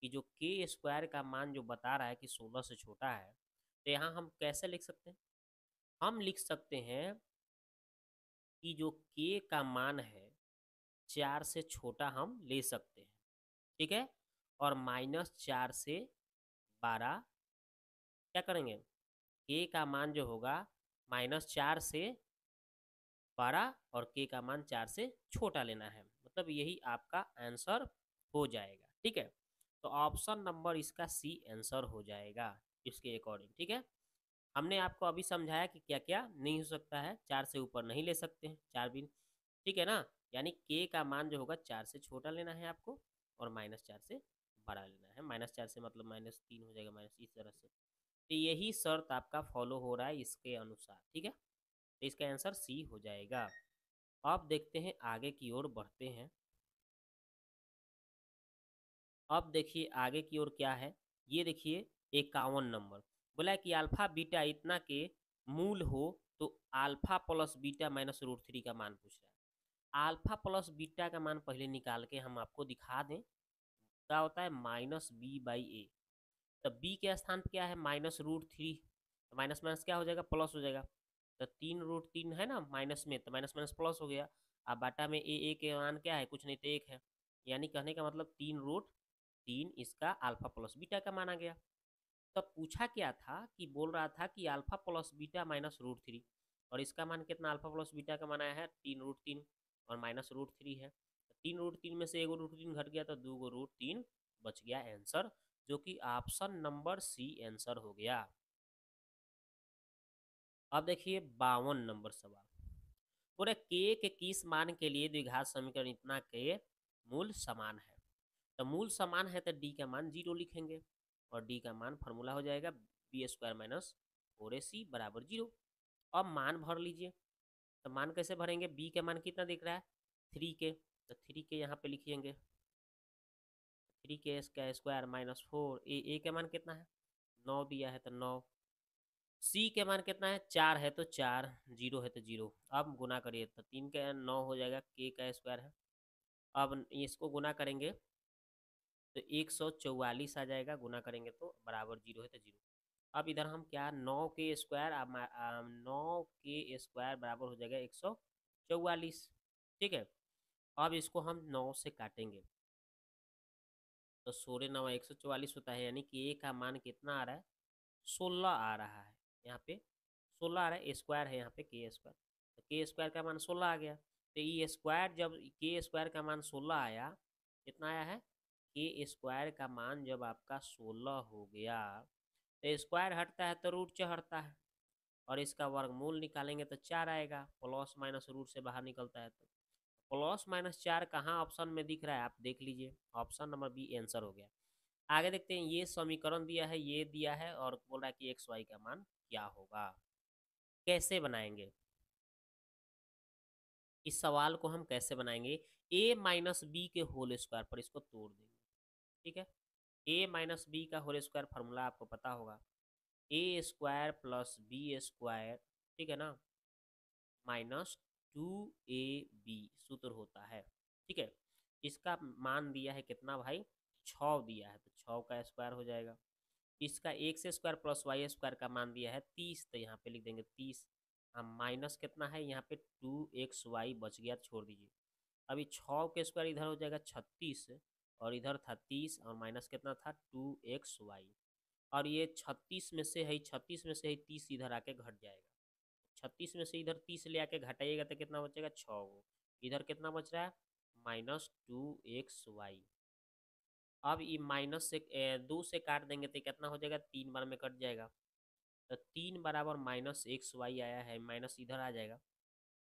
कि जो के स्क्वायर का मान जो बता रहा है कि 16 से छोटा है, तो यहाँ हम कैसे लिख सकते हैं, हम लिख सकते हैं कि जो के का मान है 4 से छोटा हम ले सकते हैं, ठीक है, और -4 से 12 क्या करेंगे, के का मान जो होगा -4 से 12 और के का मान 4 से छोटा लेना है, मतलब यही आपका आंसर हो जाएगा, ठीक है। तो ऑप्शन नंबर इसका सी आंसर हो जाएगा इसके अकॉर्डिंग, ठीक है। हमने आपको अभी समझाया कि क्या क्या नहीं हो सकता है, 4 से ऊपर नहीं ले सकते हैं, 4 भी, ठीक है ना। यानी के का मान जो होगा 4 से छोटा लेना है आपको, और -4 से बड़ा लेना है, -4 से मतलब -3 हो जाएगा, माइनस इस तरह से। तो यही शर्त आपका फॉलो हो रहा है इसके अनुसार, ठीक है, तो इसका आंसर सी हो जाएगा। अब देखते हैं आगे की ओर बढ़ते हैं। अब देखिए आगे की ओर क्या है, ये देखिए 51 नंबर, बोला है कि अल्फा बीटा इतना के मूल हो तो अल्फा प्लस बीटा -√3 का मान पूछ रहा है। अल्फा प्लस बीटा का मान पहले निकाल के हम आपको दिखा दें, क्या होता है -b/a, तो b के स्थान पर क्या है -√3, तो माइनस माइनस क्या हो जाएगा प्लस हो जाएगा, तो 3√3 है ना माइनस में, तो माइनस माइनस प्लस हो गया। अब बाटा में ए के मान क्या है, कुछ नहीं तो 1 है, यानी कहने का मतलब 3√3 इसका अल्फा प्लस बीटा का माना गया। तब पूछा क्या था कि बोल रहा था कि अल्फा प्लस बीटा -√3, और इसका मान कितना अल्फा प्लस बीटा का माना है 3√3 और -√3 है, तो 3√3 में से 1√3 घट गया तो 2√3 बच गया आंसर, जो कि ऑप्शन नंबर सी आंसर हो गया। अब देखिए 52 नंबर सवाल, पूरे के किस मान के लिए द्विघात समीकरण इतना के मूल समान है, तो मूल समान है तो डी का मान 0 लिखेंगे, और डी का मान फार्मूला हो जाएगा b² - 4ac बराबर 0। अब मान भर लीजिए, तो मान कैसे भरेंगे, बी का मान कितना दिख रहा है 3 के, तो 3 के यहाँ पे लिखिएंगे, 3 के का स्क्वायर -4, ए का मान कितना है 9 दिया है तो 9, सी के मान कितना है 4 है तो 4, 0 है तो 0। अब गुना करिए तो 3 का 9 हो जाएगा, के का स्क्वायर है, अब इसको गुना करेंगे तो 144 आ जाएगा, गुना करेंगे तो बराबर 0 है तो 0। अब इधर हम क्या 9 के स्क्वायर, 9 के स्क्वायर बराबर हो जाएगा 144, ठीक है। अब इसको हम 9 से काटेंगे तो 16 9 144 होता है, यानी कि ए का मान कितना आ रहा है 16 आ रहा है, यहाँ पे 16 आ रहा है, स्क्वायर है यहाँ पे के स्क्वायर, तो के स्क्वायर का मान 16 आ गया, तो ये स्क्वायर जब के स्क्वायर का मान 16 आया, कितना आया है के स्क्वायर का मान जब आपका 16 हो गया, तो स्क्वायर हटता है तो रूट चढ़ता है, और इसका वर्गमूल निकालेंगे तो 4 आएगा, प्लस माइनस रूट से बाहर निकलता है तो प्लस माइनस 4 कहाँ ऑप्शन में दिख रहा है, आप देख लीजिए, ऑप्शन नंबर बी आंसर हो गया। आगे देखते हैं, ये समीकरण दिया है, ये दिया है और बोल रहा है कि एक्स वाई का मान क्या होगा, कैसे बनाएंगे इस सवाल को, हम कैसे बनाएंगे, a माइनस बी के होल स्क्वायर पर इसको तोड़ देंगे। ठीक है, a माइनस बी का होल स्क्वायर फार्मूला आपको पता होगा, ए स्क्वायर प्लस बी स्क्वायर, ठीक है ना, माइनस 2ab सूत्र होता है। ठीक है, इसका मान दिया है कितना भाई, 6 दिया है, तो 6 का स्क्वायर हो जाएगा। इसका X square plus Y square का मान दिया है 30, तो यहाँ पे लिख देंगे 30। हम माइनस कितना है यहाँ पे 2xy बच गया, छोड़ दीजिए। अभी 6 के स्क्वायर इधर हो जाएगा 36, और इधर था 30, और माइनस कितना था 2xy, और ये 36 में से है, 36 में से है 30 इधर आके घट जाएगा, 36 में से इधर 30 ले आके घटाइएगा तो कितना बचेगा 6 गो, इधर कितना बच रहा है -2xy। अब ये माइनस से 2 से काट देंगे तो कितना हो जाएगा, 3 बार में कट जाएगा, तो 3 बराबर -xy आया है, माइनस इधर आ जाएगा,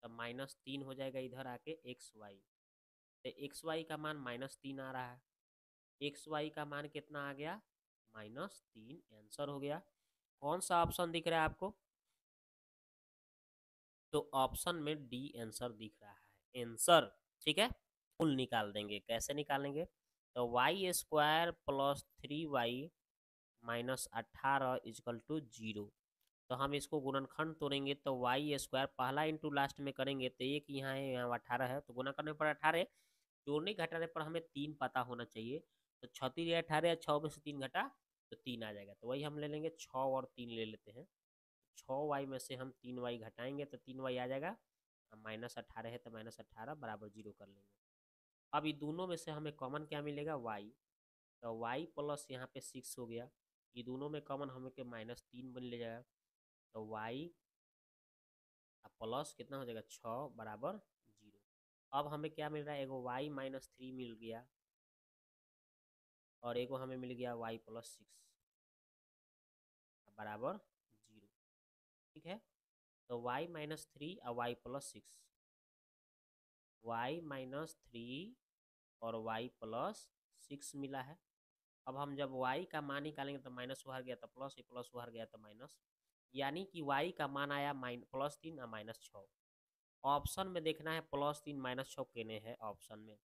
तो -3 हो जाएगा इधर आके xy, तो xy का मान -3 आ रहा है, xy का मान कितना आ गया -3, आंसर हो गया। कौन सा ऑप्शन दिख रहा है आपको, तो ऑप्शन में डी आंसर दिख रहा है, आंसर। ठीक है, मूल निकाल देंगे, कैसे निकालेंगे, तो Y square plus 3y minus 18 equal to 0। तो हम इसको गुणनखंड तोड़ेंगे तो वाई स्क्वायर पहला इंटू लास्ट में करेंगे तो एक यहाँ है, यहाँ 18 है, तो गुना करने पर 18, जोड़ने घटाने पर हमें 3 पता होना चाहिए, तो 36 या 18 या 6 में से 3 घटा तो 3 आ जाएगा, तो वही हम ले लेंगे 6 और 3 ले लेते हैं, 6y में से हम 3y घटाएंगे तो 3y आ जाएगा, -18 है तो -18 बराबर 0 कर लेंगे। अब ये दोनों में से हमें कॉमन क्या मिलेगा y, तो y प्लस यहाँ पे 6 हो गया, ये दोनों में कॉमन हमें के -3 बन ले जाएगा, तो y प्लस कितना हो जाएगा 6 बराबर 0। अब हमें क्या मिल रहा है, एगो y -3 मिल गया, और एगो हमें मिल गया y प्लस 6 बराबर 0। ठीक है, तो y -3 और y प्लस 6, y-3 और y प्लस 6 मिला है। अब हम जब y का मान निकालेंगे तो माइनस बाहर गया तो प्लस, प्लस बाहर गया तो माइनस, यानी कि y का मान आया +3 और -6। ऑप्शन में देखना है +3 -6 केने है, ऑप्शन में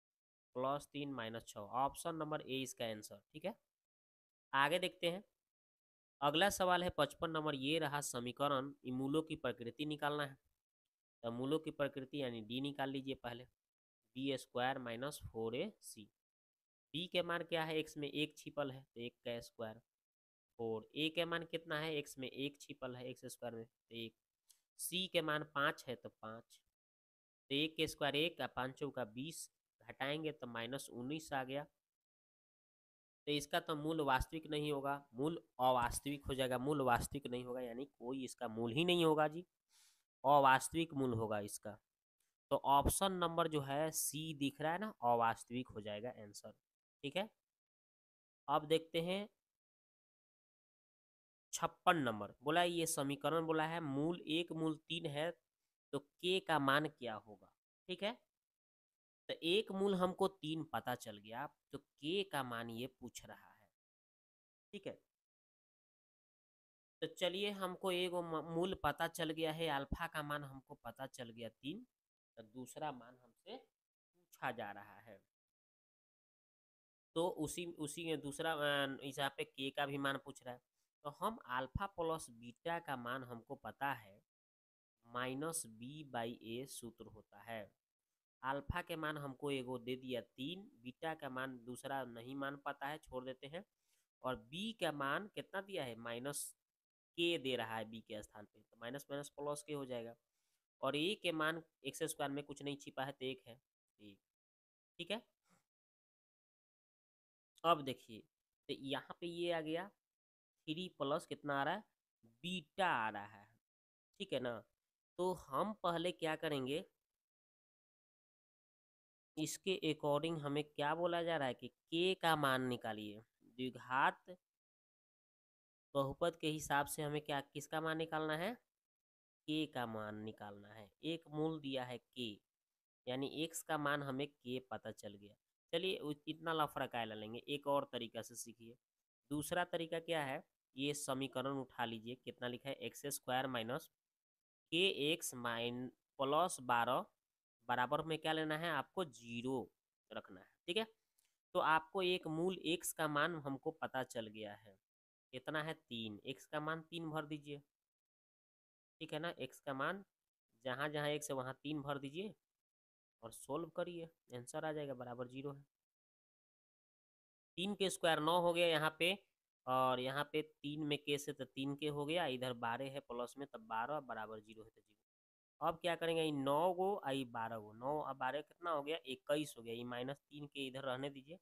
+3 -6, ऑप्शन नंबर ए इसका आंसर। ठीक है, आगे देखते हैं, अगला सवाल है 55 नंबर, ये रहा समीकरण, मूलों की प्रकृति निकालना है, तो मूलों की प्रकृति यानी डी निकाल लीजिए पहले, B square minus 4ac, B के मान क्या है, एक्स में एक छिपल है तो एक का स्क्वायर, और ए के मान कितना है, एक्स में एक छिपल है एक्स स्क्वायर में तो एक, सी के मान 5 है तो 5, तो एक के स्क्वायर एक का, 5 का 20, घटाएंगे तो -19 आ गया, तो इसका तो मूल वास्तविक नहीं होगा, मूल अवास्तविक हो जाएगा, मूल वास्तविक नहीं होगा, यानी कोई इसका मूल ही नहीं होगा जी, अवास्तविक मूल होगा इसका, तो ऑप्शन नंबर जो है सी दिख रहा है ना, अवास्तविक हो जाएगा आंसर। ठीक है, अब देखते हैं 56 नंबर, बोला ये समीकरण बोला है मूल 1 मूल 3 है तो के का मान क्या होगा। ठीक है, तो एक मूल हमको 3 पता चल गया, तो के का मान ये पूछ रहा है। ठीक है, तो चलिए हमको एक मूल पता चल गया है, अल्फा का मान हमको पता चल गया 3, तो दूसरा मान हमसे पूछा जा रहा है, तो उसी उसी दूसरा यहाँ पे के का भी मान पूछ रहा है, तो हम अल्फा प्लस बीटा का मान हमको पता है -b/a सूत्र होता है, अल्फा के मान हमको एगो दे दिया 3, बीटा का मान दूसरा नहीं मान पता है, छोड़ देते हैं, और बी का मान कितना दिया है -k दे रहा है बी के स्थान पे, तो माइनस माइनस प्लस के हो जाएगा, और ए के मान एक्स स्क्वायर में कुछ नहीं छिपा है तो एक है, एक। ठीक है, अब देखिए, तो यहाँ पे ये आ गया 3 प्लस कितना आ रहा है, बीटा आ रहा है। ठीक है ना, तो हम पहले क्या करेंगे, इसके अकॉर्डिंग हमें क्या बोला जा रहा है कि के का मान निकालिए, द्विघात बहुपद के हिसाब से हमें क्या किसका मान निकालना है, के का मान निकालना है। एक मूल दिया है के, यानी एक्स का मान हमें के पता चल गया। चलिए इतना लफड़ा काय ला लेंगे, एक और तरीका से सीखिए। दूसरा तरीका क्या है, ये समीकरण उठा लीजिए, कितना लिखा है, एक्स स्क्वायर माइनस के एक्स माइन प्लस 12 बराबर में क्या लेना है आपको, 0 रखना है। ठीक है, तो आपको एक मूल एक्स का मान हमको पता चल गया है, कितना है 3, एक्स का मान 3 भर दीजिए। ठीक है ना, एक्स का मान जहाँ जहाँ एक्स है वहाँ 3 भर दीजिए और सोल्व करिए, आंसर आ जाएगा बराबर 0 है। 3 के स्क्वायर 9 हो गया यहाँ पे, और यहाँ पे 3 में के से तो 3 के हो गया, इधर 12 है प्लस में, तब 12 बराबर 0 है तो 0। अब क्या करेंगे, 9 गो आई 12 गो, 9 और 12 कितना हो गया, 21 हो गया। ये -3 के इधर रहने दीजिए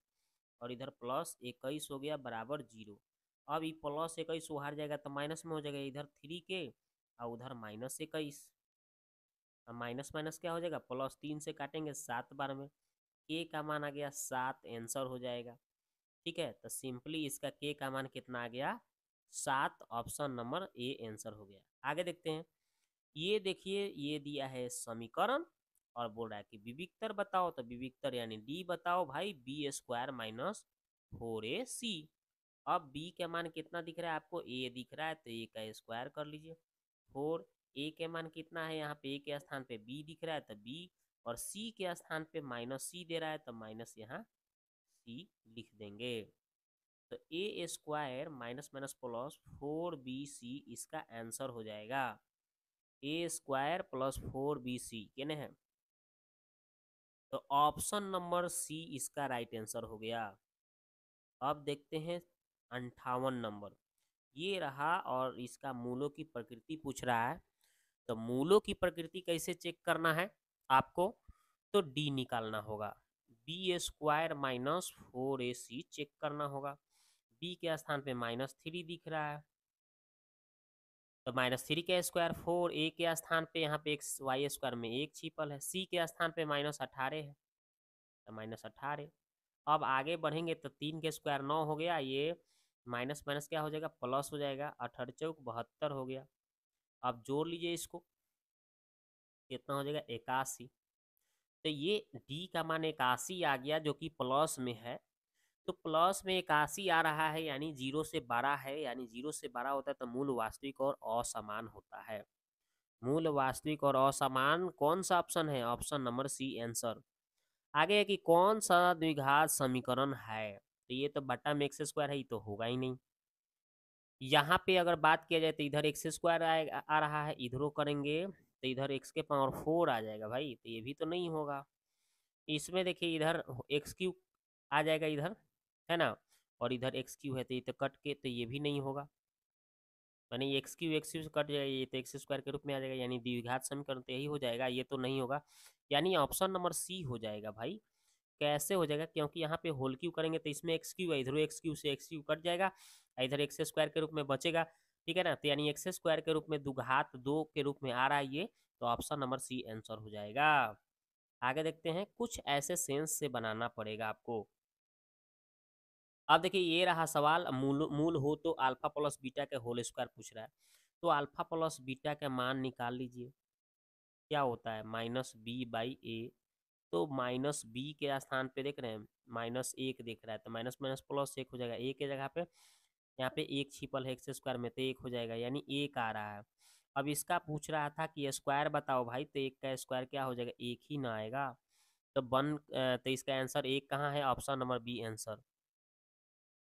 और इधर +21 हो गया बराबर 0। अब ये +21 उहार जाएगा तो माइनस में हो जाएगा, इधर 3 के और उधर -21। अब माइनस माइनस क्या हो जाएगा, +3 से काटेंगे 7 बार में, के का मान आ गया 7, आंसर हो जाएगा। ठीक है, तो सिंपली इसका के का मान कितना आ गया, 7, ऑप्शन नंबर ए आंसर हो गया। आगे देखते हैं, ये देखिए ये दिया है समीकरण और बोल रहा है कि विविक्तर बताओ, तो विविक्तर यानी डी बताओ भाई, बी स्क्वायर माइनस 4ac। अब बी का मान कितना दिख रहा है आपको, ए दिख रहा है तो ए का स्क्वायर कर लीजिए। 4, ए के मान कितना है, यहाँ पे ए के स्थान पे बी दिख रहा है तो बी, और सी के स्थान पे -c दे रहा है तो माइनस यहाँ सी लिख देंगे। तो ए square minus minus plus 4bc इसका आंसर हो जाएगा। ए स्क्वायर प्लस 4bc कहने हैं, तो ऑप्शन नंबर सी इसका राइट आंसर हो गया। अब देखते हैं 58 नंबर, ये रहा, और इसका मूलों की प्रकृति पूछ रहा है। तो मूलों की प्रकृति कैसे चेक करना है आपको, तो डी निकालना होगा, B square minus 4ac check करना होगा। बी के स्थान पे -3 दिख रहा है तो -3 के स्क्वायर 4, ए के स्थान पे यहाँ पे एक्स वाई स्क्वायर में 1 छिपल है, सी के स्थान पे -18 है तो -18। अब आगे बढ़ेंगे तो 3 के स्क्वायर 9 हो गया, ये माइनस माइनस क्या हो जाएगा, प्लस हो जाएगा, 18 चौक 72 हो गया। अब जोड़ लीजिए इसको, कितना हो जाएगा 81। तो ये डी का मान 81 आ गया जो कि प्लस में है, तो प्लस में 81 आ रहा है यानी 0 से बड़ा है, यानी 0 से बड़ा होता है तो मूल वास्तविक और असमान होता है। मूल वास्तविक और असमान कौन सा ऑप्शन है, ऑप्शन नंबर सी आंसर। आगे है कि कौन सा द्विघात समीकरण है, तो ये तो बटा में एक्स स्क्वायर है, ये तो होगा ही नहीं। यहाँ पे अगर बात किया जाए तो इधर एक्स स्क्वायर आ रहा है, इधरों करेंगे तो इधर एक्स के पावर 4 आ जाएगा भाई, तो ये भी तो नहीं होगा। इसमें देखिए इधर एक्स क्यू आ जाएगा इधर, है ना, और इधर एक्स क्यू है तो ये तो कट के, तो ये भी नहीं होगा, यानी एक्स क्यू से कट जाएगा, ये तो एक्स स्क्वायर के रूप में आ जाएगा, यानी द्विघात समीकरण तो यही हो जाएगा, ये तो नहीं होगा, यानी ऑप्शन नंबर सी हो जाएगा भाई। कैसे हो जाएगा, क्योंकि यहाँ पे होल क्यू करेंगे तो इसमें एक्स क्यू है, इधर एक्स क्यू से एक्स क्यू कट जाएगा, इधर एक्स स्क्वायर के रूप में बचेगा। ठीक है ना, तो यानी एक्स स्क्वायर के रूप में द्विघात 2 के रूप में आ रहा है ये, तो ऑप्शन नंबर सी आंसर हो जाएगा। आगे देखते हैं, कुछ ऐसे सेंस से बनाना पड़ेगा आपको। अब देखिए ये रहा सवाल, मूल हो तो अल्फा प्लस बीटा के होल स्क्वायर पूछ रहा है, तो अल्फा प्लस बीटा का मान निकाल लीजिए, क्या होता है -b/a, तो -b के स्थान पे देख रहे हैं -1 देख रहा है, तो माइनस माइनस प्लस 1 हो जाएगा, a के जगह पे यहाँ पे 1 छिपल है एक्स स्क्वायर में तो 1 हो जाएगा, यानी 1 आ रहा है। अब इसका पूछ रहा था कि स्क्वायर बताओ भाई, तो 1 का स्क्वायर क्या हो जाएगा, 1 ही ना आएगा, तो तो इसका आंसर 1 कहाँ है, ऑप्शन नंबर बी आंसर।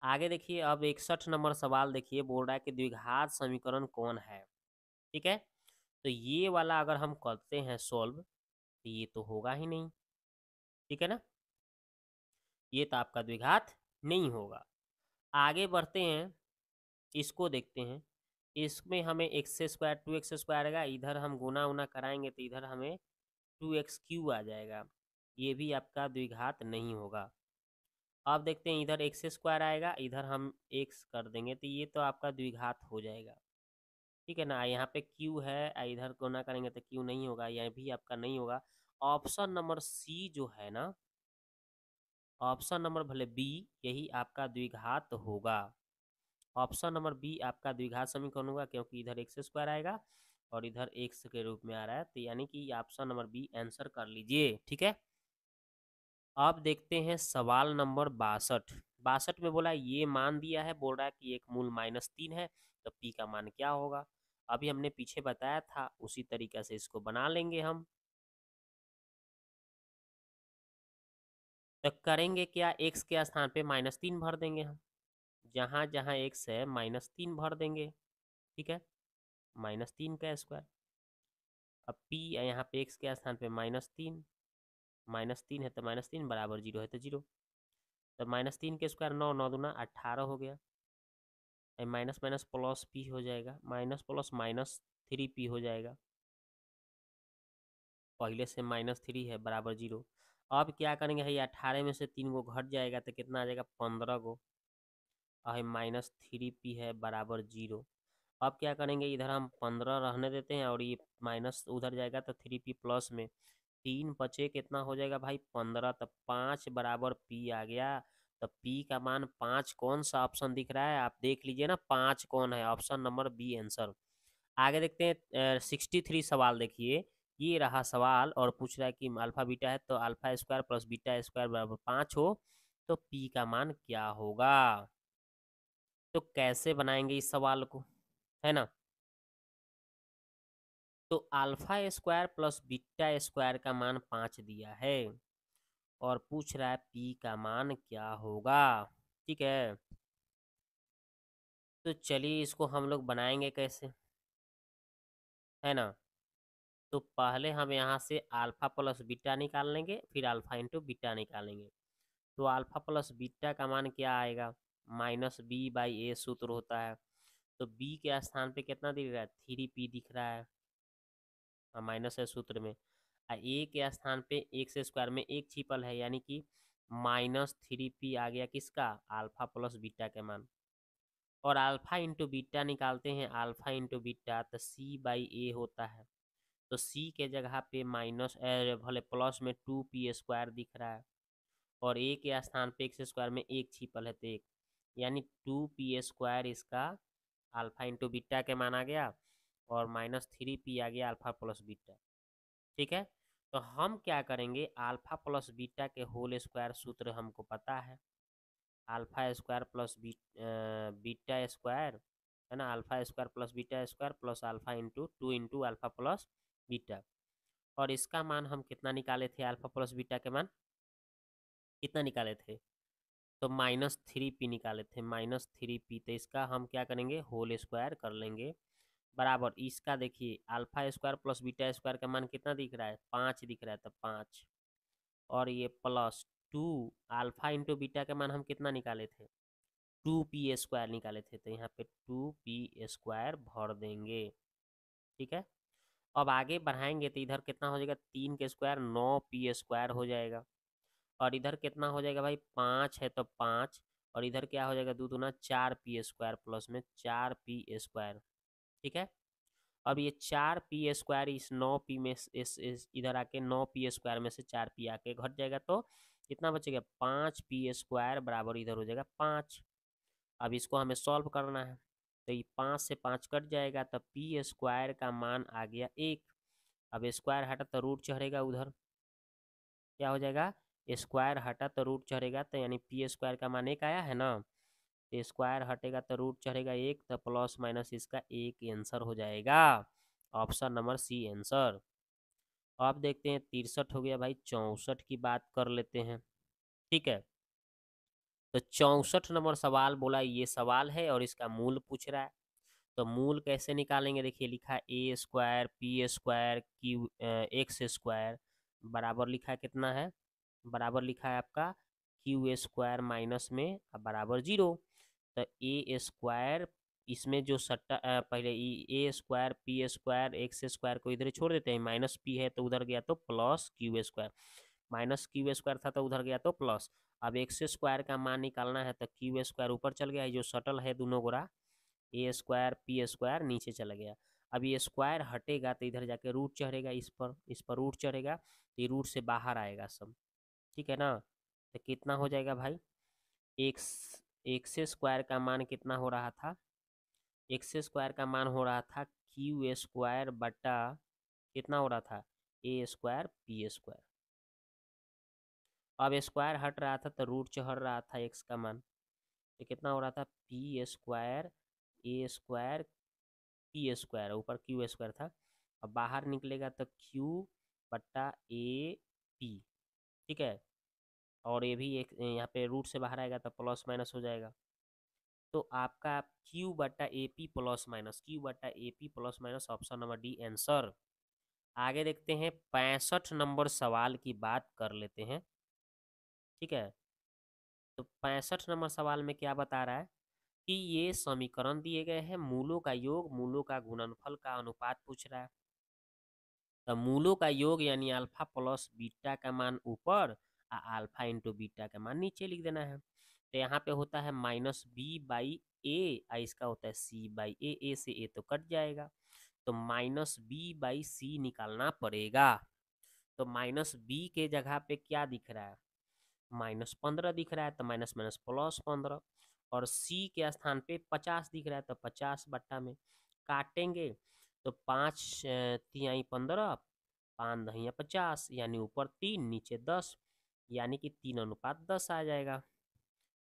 आगे देखिए, अब 61 नंबर सवाल देखिए, बोल रहा है कि द्विघात समीकरण कौन है। ठीक है, तो ये वाला अगर हम करते हैं सोल्व तो ये तो होगा ही नहीं। ठीक है ना, ये तो आपका द्विघात नहीं होगा। आगे बढ़ते हैं, इसको देखते हैं, इसमें हमें एक्स स्क्वायर 2x स्क्वायर आएगा, इधर हम गुना उना कराएंगे तो इधर हमें 2x³ आ जाएगा, ये भी आपका द्विघात नहीं होगा। अब देखते हैं, इधर एक्स स्क्वायर आएगा, इधर हम x कर देंगे तो ये तो आपका द्विघात हो जाएगा। ठीक है ना, यहाँ पे q है, इधर गुना करेंगे तो q नहीं होगा, यह भी आपका नहीं होगा। ऑप्शन नंबर सी जो है ना, ऑप्शन नंबर भले बी, यही आपका द्विघात होगा। ऑप्शन नंबर बी आपका द्विघात समीकरण होगा, क्योंकि इधर एक्स स्क्वायर आएगा और इधर एक्स के रूप में आ रहा है, तो यानी कि ऑप्शन नंबर बी आंसर कर लीजिए। ठीक है, अब देखते हैं सवाल नंबर 62। 62 में बोला ये मान दिया है, बोल रहा है कि एक मूल -3 है, तो पी का मान क्या होगा। अभी हमने पीछे बताया था उसी तरीके से इसको बना लेंगे हम। तो करेंगे क्या, एक्स के स्थान पे -3 भर देंगे हम, जहाँ जहाँ एक्स है -3 भर देंगे। ठीक है, -3 का स्क्वायर। अब पी यहाँ पे एक्स के स्थान पे -3, -3 है तो -3 बराबर 0 है तो 0। तो -3 के स्क्वायर 9, 9 दूना 18 हो गया। माइनस माइनस प्लस पी हो जाएगा, माइनस प्लस -3p हो जाएगा, पहले से -3 है बराबर 0। अब क्या करेंगे भाई, 18 में से 3 गो घट जाएगा तो कितना आ जाएगा, 15 गो, और -3p है बराबर 0। अब क्या करेंगे, इधर हम 15 रहने देते हैं और ये माइनस उधर जाएगा तो 3p प्लस में 3 बचे कितना हो जाएगा भाई, 15, तो 5 बराबर p आ गया। तो p का मान 5 कौन सा ऑप्शन दिख रहा है, आप देख लीजिए ना 5 कौन है, ऑप्शन नंबर बी आंसर। आगे देखते हैं 63 सवाल देखिए, ये रहा सवाल और पूछ रहा है कि अल्फा बीटा है तो alpha square plus beta square बराबर 5 हो तो p का मान क्या होगा। तो कैसे बनाएंगे इस सवाल को, है ना। तो alpha square plus beta square का मान 5 दिया है और पूछ रहा है p का मान क्या होगा। ठीक है, तो चलिए इसको हम लोग बनाएंगे कैसे, है ना। तो पहले हम यहाँ से अल्फा प्लस बीटा निकाल लेंगे, फिर अल्फा इंटू बीटा निकालेंगे। तो अल्फा प्लस बीटा का मान क्या आएगा, -b/a सूत्र होता है। तो b के स्थान पे कितना दिख रहा है, 3p दिख रहा है, माइनस है सूत्र में। ए के स्थान पे एक्स स्क्वायर में एक छिपल है, यानी कि -3p आ गया किसका, अल्फा प्लस बीटा के मान। और अल्फा इंटू बीटा निकालते हैं, अल्फा इंटू बीटा तो c/a होता है। तो c के जगह पे माइनस भले प्लस में 2p² दिख रहा है, और a के स्थान पे एक्स स्क्वायर में एक छिपल है तो एक, यानी 2p² इसका अल्फा इंटू बीटा के मान आ गया, और -3p आ गया अल्फा प्लस बीटा। ठीक है, तो हम क्या करेंगे, अल्फा प्लस बीटा के होल स्क्वायर सूत्र हमको पता है, alpha square plus beta square, है ना, alpha square plus beta square plus alpha into 2 into alpha plus beta. और इसका मान हम कितना निकाले थे, अल्फा प्लस बीटा के मान कितना निकाले थे, तो -3p निकाले थे, -3p। तो इसका हम क्या करेंगे, होल स्क्वायर कर लेंगे, बराबर इसका देखिए alpha square plus beta square का मान कितना दिख रहा है, 5 दिख रहा है, तो 5, और ये प्लस 2 अल्फा इंटू बीटा का मान हम कितना निकाले थे, 2p² निकाले थे, तो यहाँ पे 2p² भर देंगे। ठीक है, अब आगे बढ़ाएंगे तो इधर कितना हो जाएगा, 3 के स्क्वायर 9p² हो जाएगा, और इधर कितना हो जाएगा भाई, 5 है तो 5, और इधर क्या हो जाएगा, 2 दूना 4p² प्लस में 4p²। ठीक है, अब ये 4p² इस 9p में इस इधर आके 9p² में से 4p आके घट जाएगा, तो कितना बचेगा, 5p² बराबर इधर हो जाएगा 5। अब इसको हमें सॉल्व करना है, तो ये 5 से 5 कट जाएगा, तो p² का मान आ गया 1। अब स्क्वायर हटा तो रूट चढ़ेगा, उधर क्या हो जाएगा, स्क्वायर हटा तो रूट चढ़ेगा, तो यानी p² का मान 1 आया है ना, तो स्क्वायर हटेगा तो रूट चढ़ेगा 1, तो प्लस माइनस इसका 1 आंसर हो जाएगा, ऑप्शन नंबर सी आंसर। अब देखते हैं 63 हो गया भाई, 64 की बात कर लेते हैं। ठीक है, तो 64 नंबर सवाल बोला ये सवाल है और इसका मूल पूछ रहा है। तो मूल कैसे निकालेंगे, देखिए लिखा है a² p² q x² बराबर लिखा है कितना है, बराबर लिखा है आपका q² माइनस में बराबर 0। तो a² इसमें जो सट्टा पहले a² p² x² को इधर छोड़ देते हैं, माइनस p है तो उधर गया तो प्लस q², माइनस q² था तो उधर गया तो प्लस। अब x² का मान निकालना है तो q² ऊपर चल गया है, जो सटल है दोनों गोरा, a² p² नीचे चला गया। अब ये स्क्वायर हटेगा तो इधर जाके रूट चढ़ेगा, इस पर रूट चढ़ेगा, तो ये रूट से बाहर आएगा सब। ठीक है ना, तो कितना हो जाएगा भाई, एक्स एक्स स्क्वायर का मान कितना हो रहा था, एक्स स्क्वायर का मान हो रहा था क्यू स्क्वायर बटा कितना हो रहा था, ए स्क्वायर पी स्क्वायर। अब स्क्वायर हट रहा था तो रूट चढ़ रहा था एक्स का मान, तो कितना हो रहा था पी स्क्वायर ए स्क्वायर पी स्क्वायर, ऊपर क्यू स्क्वायर था। अब बाहर निकलेगा तो क्यू बट्टा ए पी, ठीक है। और ये भी एक यहाँ पे रूट से बाहर आएगा तो प्लस माइनस हो जाएगा। तो आपका क्यू बट्टा a p plus minus, q बट्टा a p plus minus, option number d answer. आगे देखते हैं 65 नंबर सवाल की बात कर लेते हैं, ठीक है। तो 65 नंबर सवाल में क्या बता रहा है कि ये समीकरण दिए गए हैं, मूलों का योग, मूलों का गुणनफल का अनुपात पूछ रहा है। तो मूलों का योग यानी अल्फा प्लस बीटा का मान ऊपर, अल्फा इंटू बीटा का मान नीचे लिख देना है। तो यहाँ पे होता है माइनस बी बाई ए, इसका होता है सी बाई ए से ए तो कट जाएगा, तो माइनस बी बाई सी निकालना पड़ेगा। तो माइनस बी के जगह पे क्या दिख रहा है, -15 दिख रहा है, तो माइनस माइनस प्लस 15, और सी के स्थान पे 50 दिख रहा है, तो 50 बट्टा में काटेंगे तो 5 तिहाई 15, 5 दहिया 50, यानी ऊपर 3 नीचे 10, यानी कि 3:10 आ जाएगा,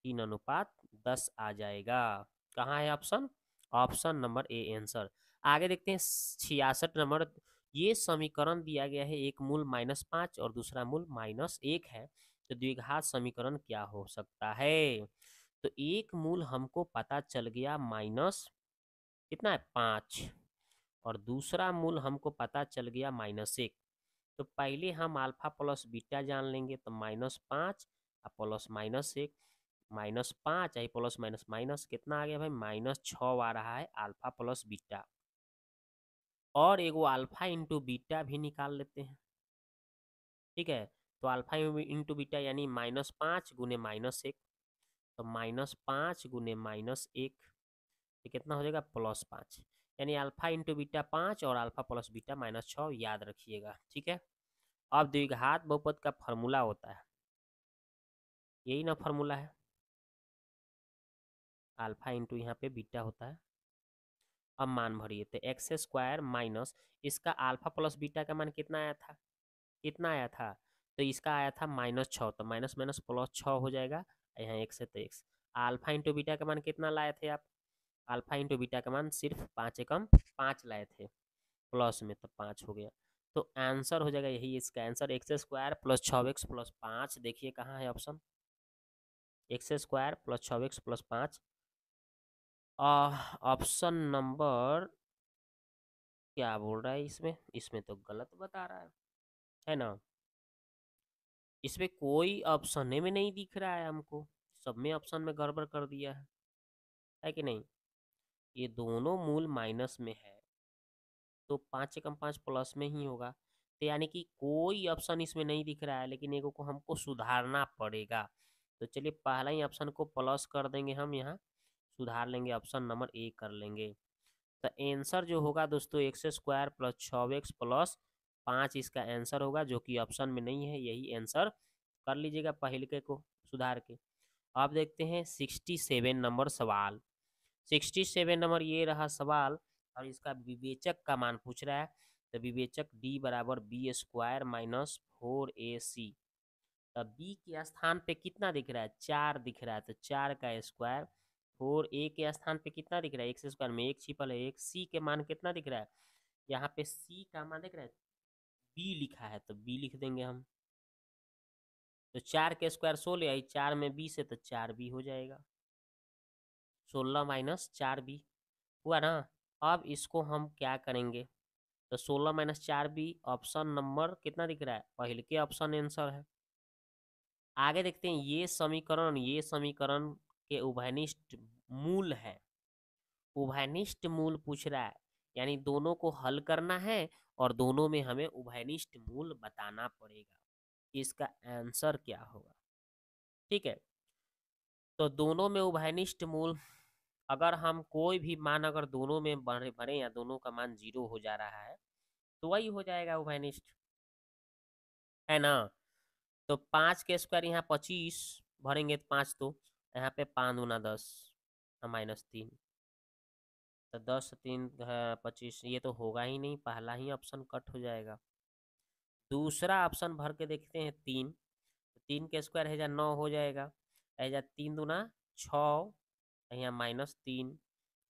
3:10 आ जाएगा। कहाँ है option, option number A answer. आगे देखते हैं 66 नंबर। ये समीकरण दिया गया है, एक मूल -5 और दूसरा मूल -1 है, तो द्विघात समीकरण क्या हो सकता है। तो एक मूल हमको पता चल गया माइनस कितना है 5, और दूसरा मूल हमको पता चल गया -1। तो पहले हम अल्फा प्लस बीटा जान लेंगे, तो -5 प्लस -1, -5 आई प्लस माइनस माइनस कितना आ गया भाई, -6 आ रहा है अल्फा प्लस बीटा। और एगो अल्फा इंटू बीटा भी निकाल लेते हैं, ठीक है। तो अल्फा इंटू बीटा यानी -5 गुने -1, तो -5 गुने -1, तो कितना हो जाएगा +5, यानी अल्फा इंटू बीटा 5 और अल्फा प्लस बीटा -6, याद रखिएगा, ठीक है। अब द्विघात बहुपद का फॉर्मूला होता है, यही ना फॉर्मूला है, अल्फा इंटू यहाँ पे बीटा होता है। अब मान भरिए, तो एक्स स्क्वायर माइनस इसका अल्फा प्लस बीटा का मान कितना आया था, कितना आया था, तो इसका आया था -6, तो माइनस माइनस प्लस 6 हो जाएगा, यहाँ एक्स है तो एक्स। अल्फा इंटू बीटा का मान कितना लाए थे आप, अल्फा इंटू बीटा का मान सिर्फ 5 एकम 5 लाए थे, प्लस में तो 5 हो गया। तो आंसर हो जाएगा यही, इसका answer x square plus 6x plus 5, देखिए कहाँ है option, x square plus 6x plus 5, option number क्या बोल रहा है इसमें, इसमें तो गलत बता रहा है ना, इसमें कोई ऑप्शन में नहीं दिख रहा है हमको, सब में ऑप्शन में गड़बड़ कर दिया है कि नहीं। ये दोनों मूल माइनस में है, तो 5 एकम 5 प्लस में ही होगा, तो यानी कि कोई ऑप्शन इसमें नहीं दिख रहा है, लेकिन एगो को हमको सुधारना पड़ेगा। तो चलिए पहला ही ऑप्शन को प्लस कर देंगे, हम यहाँ सुधार लेंगे, ऑप्शन नंबर ए कर लेंगे। तो आंसर जो होगा दोस्तों x square plus 6x plus 5 इसका आंसर होगा, जो कि ऑप्शन में नहीं है, यही आंसर कर लीजिएगा पहले के को सुधार के। अब देखते हैं 67 नंबर सवाल। 67 नंबर ये रहा सवाल, और इसका विवेचक का मान पूछ रहा है। तो विवेचक d बराबर बी स्क्वायर माइनस 4ac, तो b के स्थान पे कितना दिख रहा है, 4 दिख रहा है, तो 4 का स्क्वायर, 4a के स्थान पे कितना दिख रहा है, एक्स स्क्वायर में एक छिपल है एक, c के मान कितना दिख रहा है, यहाँ पे c का मान दिख रहा है b लिखा है, तो b लिख देंगे हम। तो 4 के स्क्वायर 16 आई, 4 में 20 है तो 4b हो जाएगा, 16 माइनस 4b हुआ ना। अब इसको हम क्या करेंगे, तो 16 माइनस 4b, ऑप्शन नंबर कितना दिख रहा है, पहले के ऑप्शन आंसर है। आगे देखते हैं ये समीकरण के उभयनिष्ठ मूल है, उभयनिष्ठ मूल पूछ रहा है, यानी दोनों को हल करना है और दोनों में हमें उभयनिष्ठ मूल बताना पड़ेगा, इसका आंसर क्या होगा, ठीक है। तो दोनों में उभयनिष्ठ मूल, अगर हम कोई भी मान अगर दोनों में भरे या दोनों का मान 0 हो जा रहा है, तो वही हो जाएगा उभयनिष्ठ, है ना। तो 5 के स्क्वायर यहाँ 25 भरेंगे तो 5 तो यहाँ पे 5 दूना 10 -3, तो 10 3 25, ये तो होगा ही नहीं, पहला ही ऑप्शन कट हो जाएगा। दूसरा ऑप्शन भर के देखते हैं 3, तो 3 के स्क्वायर है 9 हो जाएगा, है 3 दूना 6, यहाँ -3,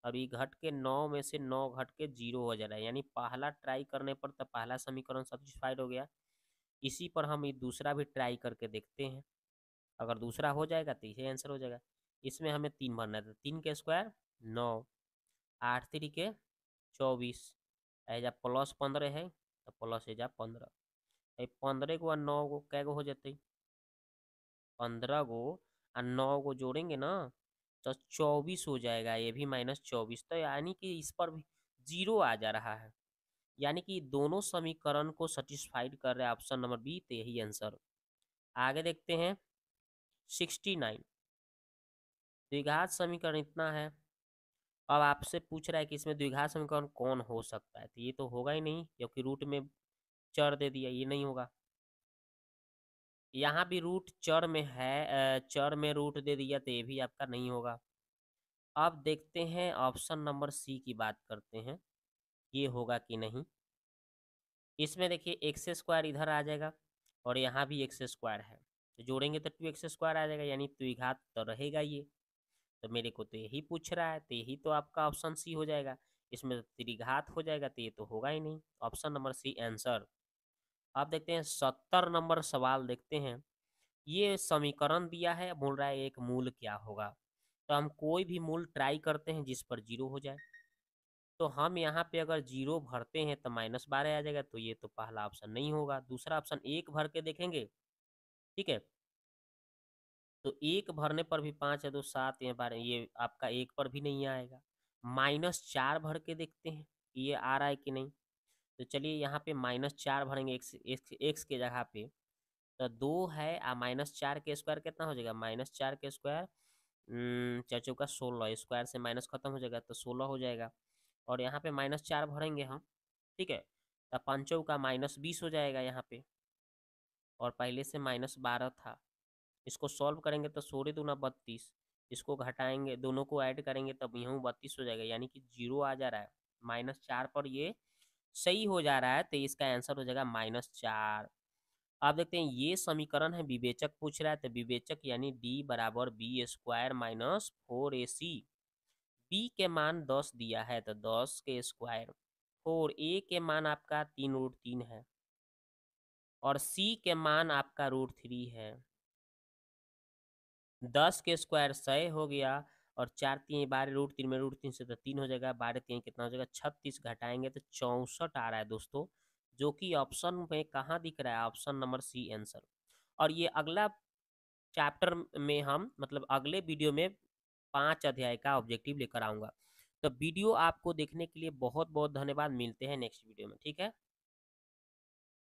अब ये घट के 9 में से 9 घट के 0 हो जा रहा है, यानी पहला ट्राई करने पर तो पहला समीकरण सेटिस्फाइड हो गया। इसी पर हम ये दूसरा भी ट्राई करके देखते हैं, अगर दूसरा हो जाएगा तो इसे आंसर हो जाएगा। इसमें हमें 3 भरना है, तो 3 के स्क्वायर 9, 8 3 के 24, एजा +15 है तो प्लस एजा 15, 15 को 9 को कै गो हो जाते, 15 गो और 9 को जोड़ेंगे ना तो 24 हो जाएगा, ये भी -24, तो यानी कि इस पर भी 0 आ जा रहा है, यानी कि दोनों समीकरण को सेटिस्फाइड कर रहे हैं ऑप्शन नंबर बी, तो यही आंसर। आगे देखते हैं 69, द्विघात समीकरण इतना है। अब आपसे पूछ रहा है कि इसमें द्विघात समीकरण कौन हो सकता है, तो ये तो होगा ही नहीं क्योंकि रूट में चर दे दिया, ये नहीं होगा। यहाँ भी रूट चर में है, चर में रूट दे दिया तो ये भी आपका नहीं होगा। अब देखते हैं ऑप्शन नंबर सी की बात करते हैं, ये होगा कि नहीं। इसमें देखिए एक्स स्क्वायर इधर आ जाएगा और यहाँ भी एक्स स्क्वायर है, तो जोड़ेंगे तो 2x स्क्वायर आ जाएगा, यानी द्विघात तो रहेगा ये। तो मेरे को तो यही पूछ रहा है, तो यही तो आपका ऑप्शन सी हो जाएगा। इसमें तो त्रिघात हो जाएगा, तो ये तो होगा ही नहीं, ऑप्शन नंबर सी आंसर। आप देखते हैं 70 नंबर सवाल देखते हैं। ये समीकरण दिया है, बोल रहा है एक मूल क्या होगा, तो हम कोई भी मूल ट्राई करते हैं जिस पर 0 हो जाए। तो हम यहाँ पे अगर 0 भरते हैं तो -12 आ जाएगा, तो ये तो पहला ऑप्शन नहीं होगा। दूसरा ऑप्शन 1 भर के देखेंगे, ठीक है, तो 1 भरने पर भी 5 या 2 7 या 12, ये आपका 1 पर भी नहीं आएगा। -4 भर के देखते हैं ये आ रहा है कि नहीं, तो चलिए यहाँ पे -4 भरेंगे एक्स के जगह पे, तो 2 है -4 के स्क्वायर कितना हो जाएगा, -4 के स्क्वायर 4 चौका 16, स्क्वायर से माइनस खत्म हो जाएगा तो 16 हो जाएगा। और यहाँ पे -4 भरेंगे हम, ठीक है, तो 5 चौका -20 हो जाएगा यहाँ पे, और पहले से -12 था। इसको सॉल्व करेंगे तो 16 दूना 32, इसको घटाएंगे, दोनों को ऐड करेंगे तब यहाँ 32 हो जाएगा, यानी कि 0 आ जा रहा है। -4 पर ये सही हो जा रहा है, तो इसका आंसर हो जाएगा -4। आप देखते हैं ये समीकरण है, विवेचक पूछ रहा है, तो विवेचक यानी d बराबर बी स्क्वायर -4ac। बी के मान 10 दिया है तो 10 के स्क्वायर, और ए के मान आपका 3√3 है, और सी के मान आपका √3 है। 10 के स्क्वायर 100 हो गया, और 4 3 12, √3 में √3 से तो 3 हो जाएगा, 12 3 कितना हो जाएगा 36, घटाएंगे तो 64 आ रहा है दोस्तों, जो कि ऑप्शन में कहाँ दिख रहा है, ऑप्शन नंबर सी आंसर। और ये अगला चैप्टर में हम मतलब अगले वीडियो में 5 अध्याय का ऑब्जेक्टिव लेकर आऊँगा। तो वीडियो आपको देखने के लिए बहुत बहुत धन्यवाद, मिलते हैं नेक्स्ट वीडियो में, ठीक है।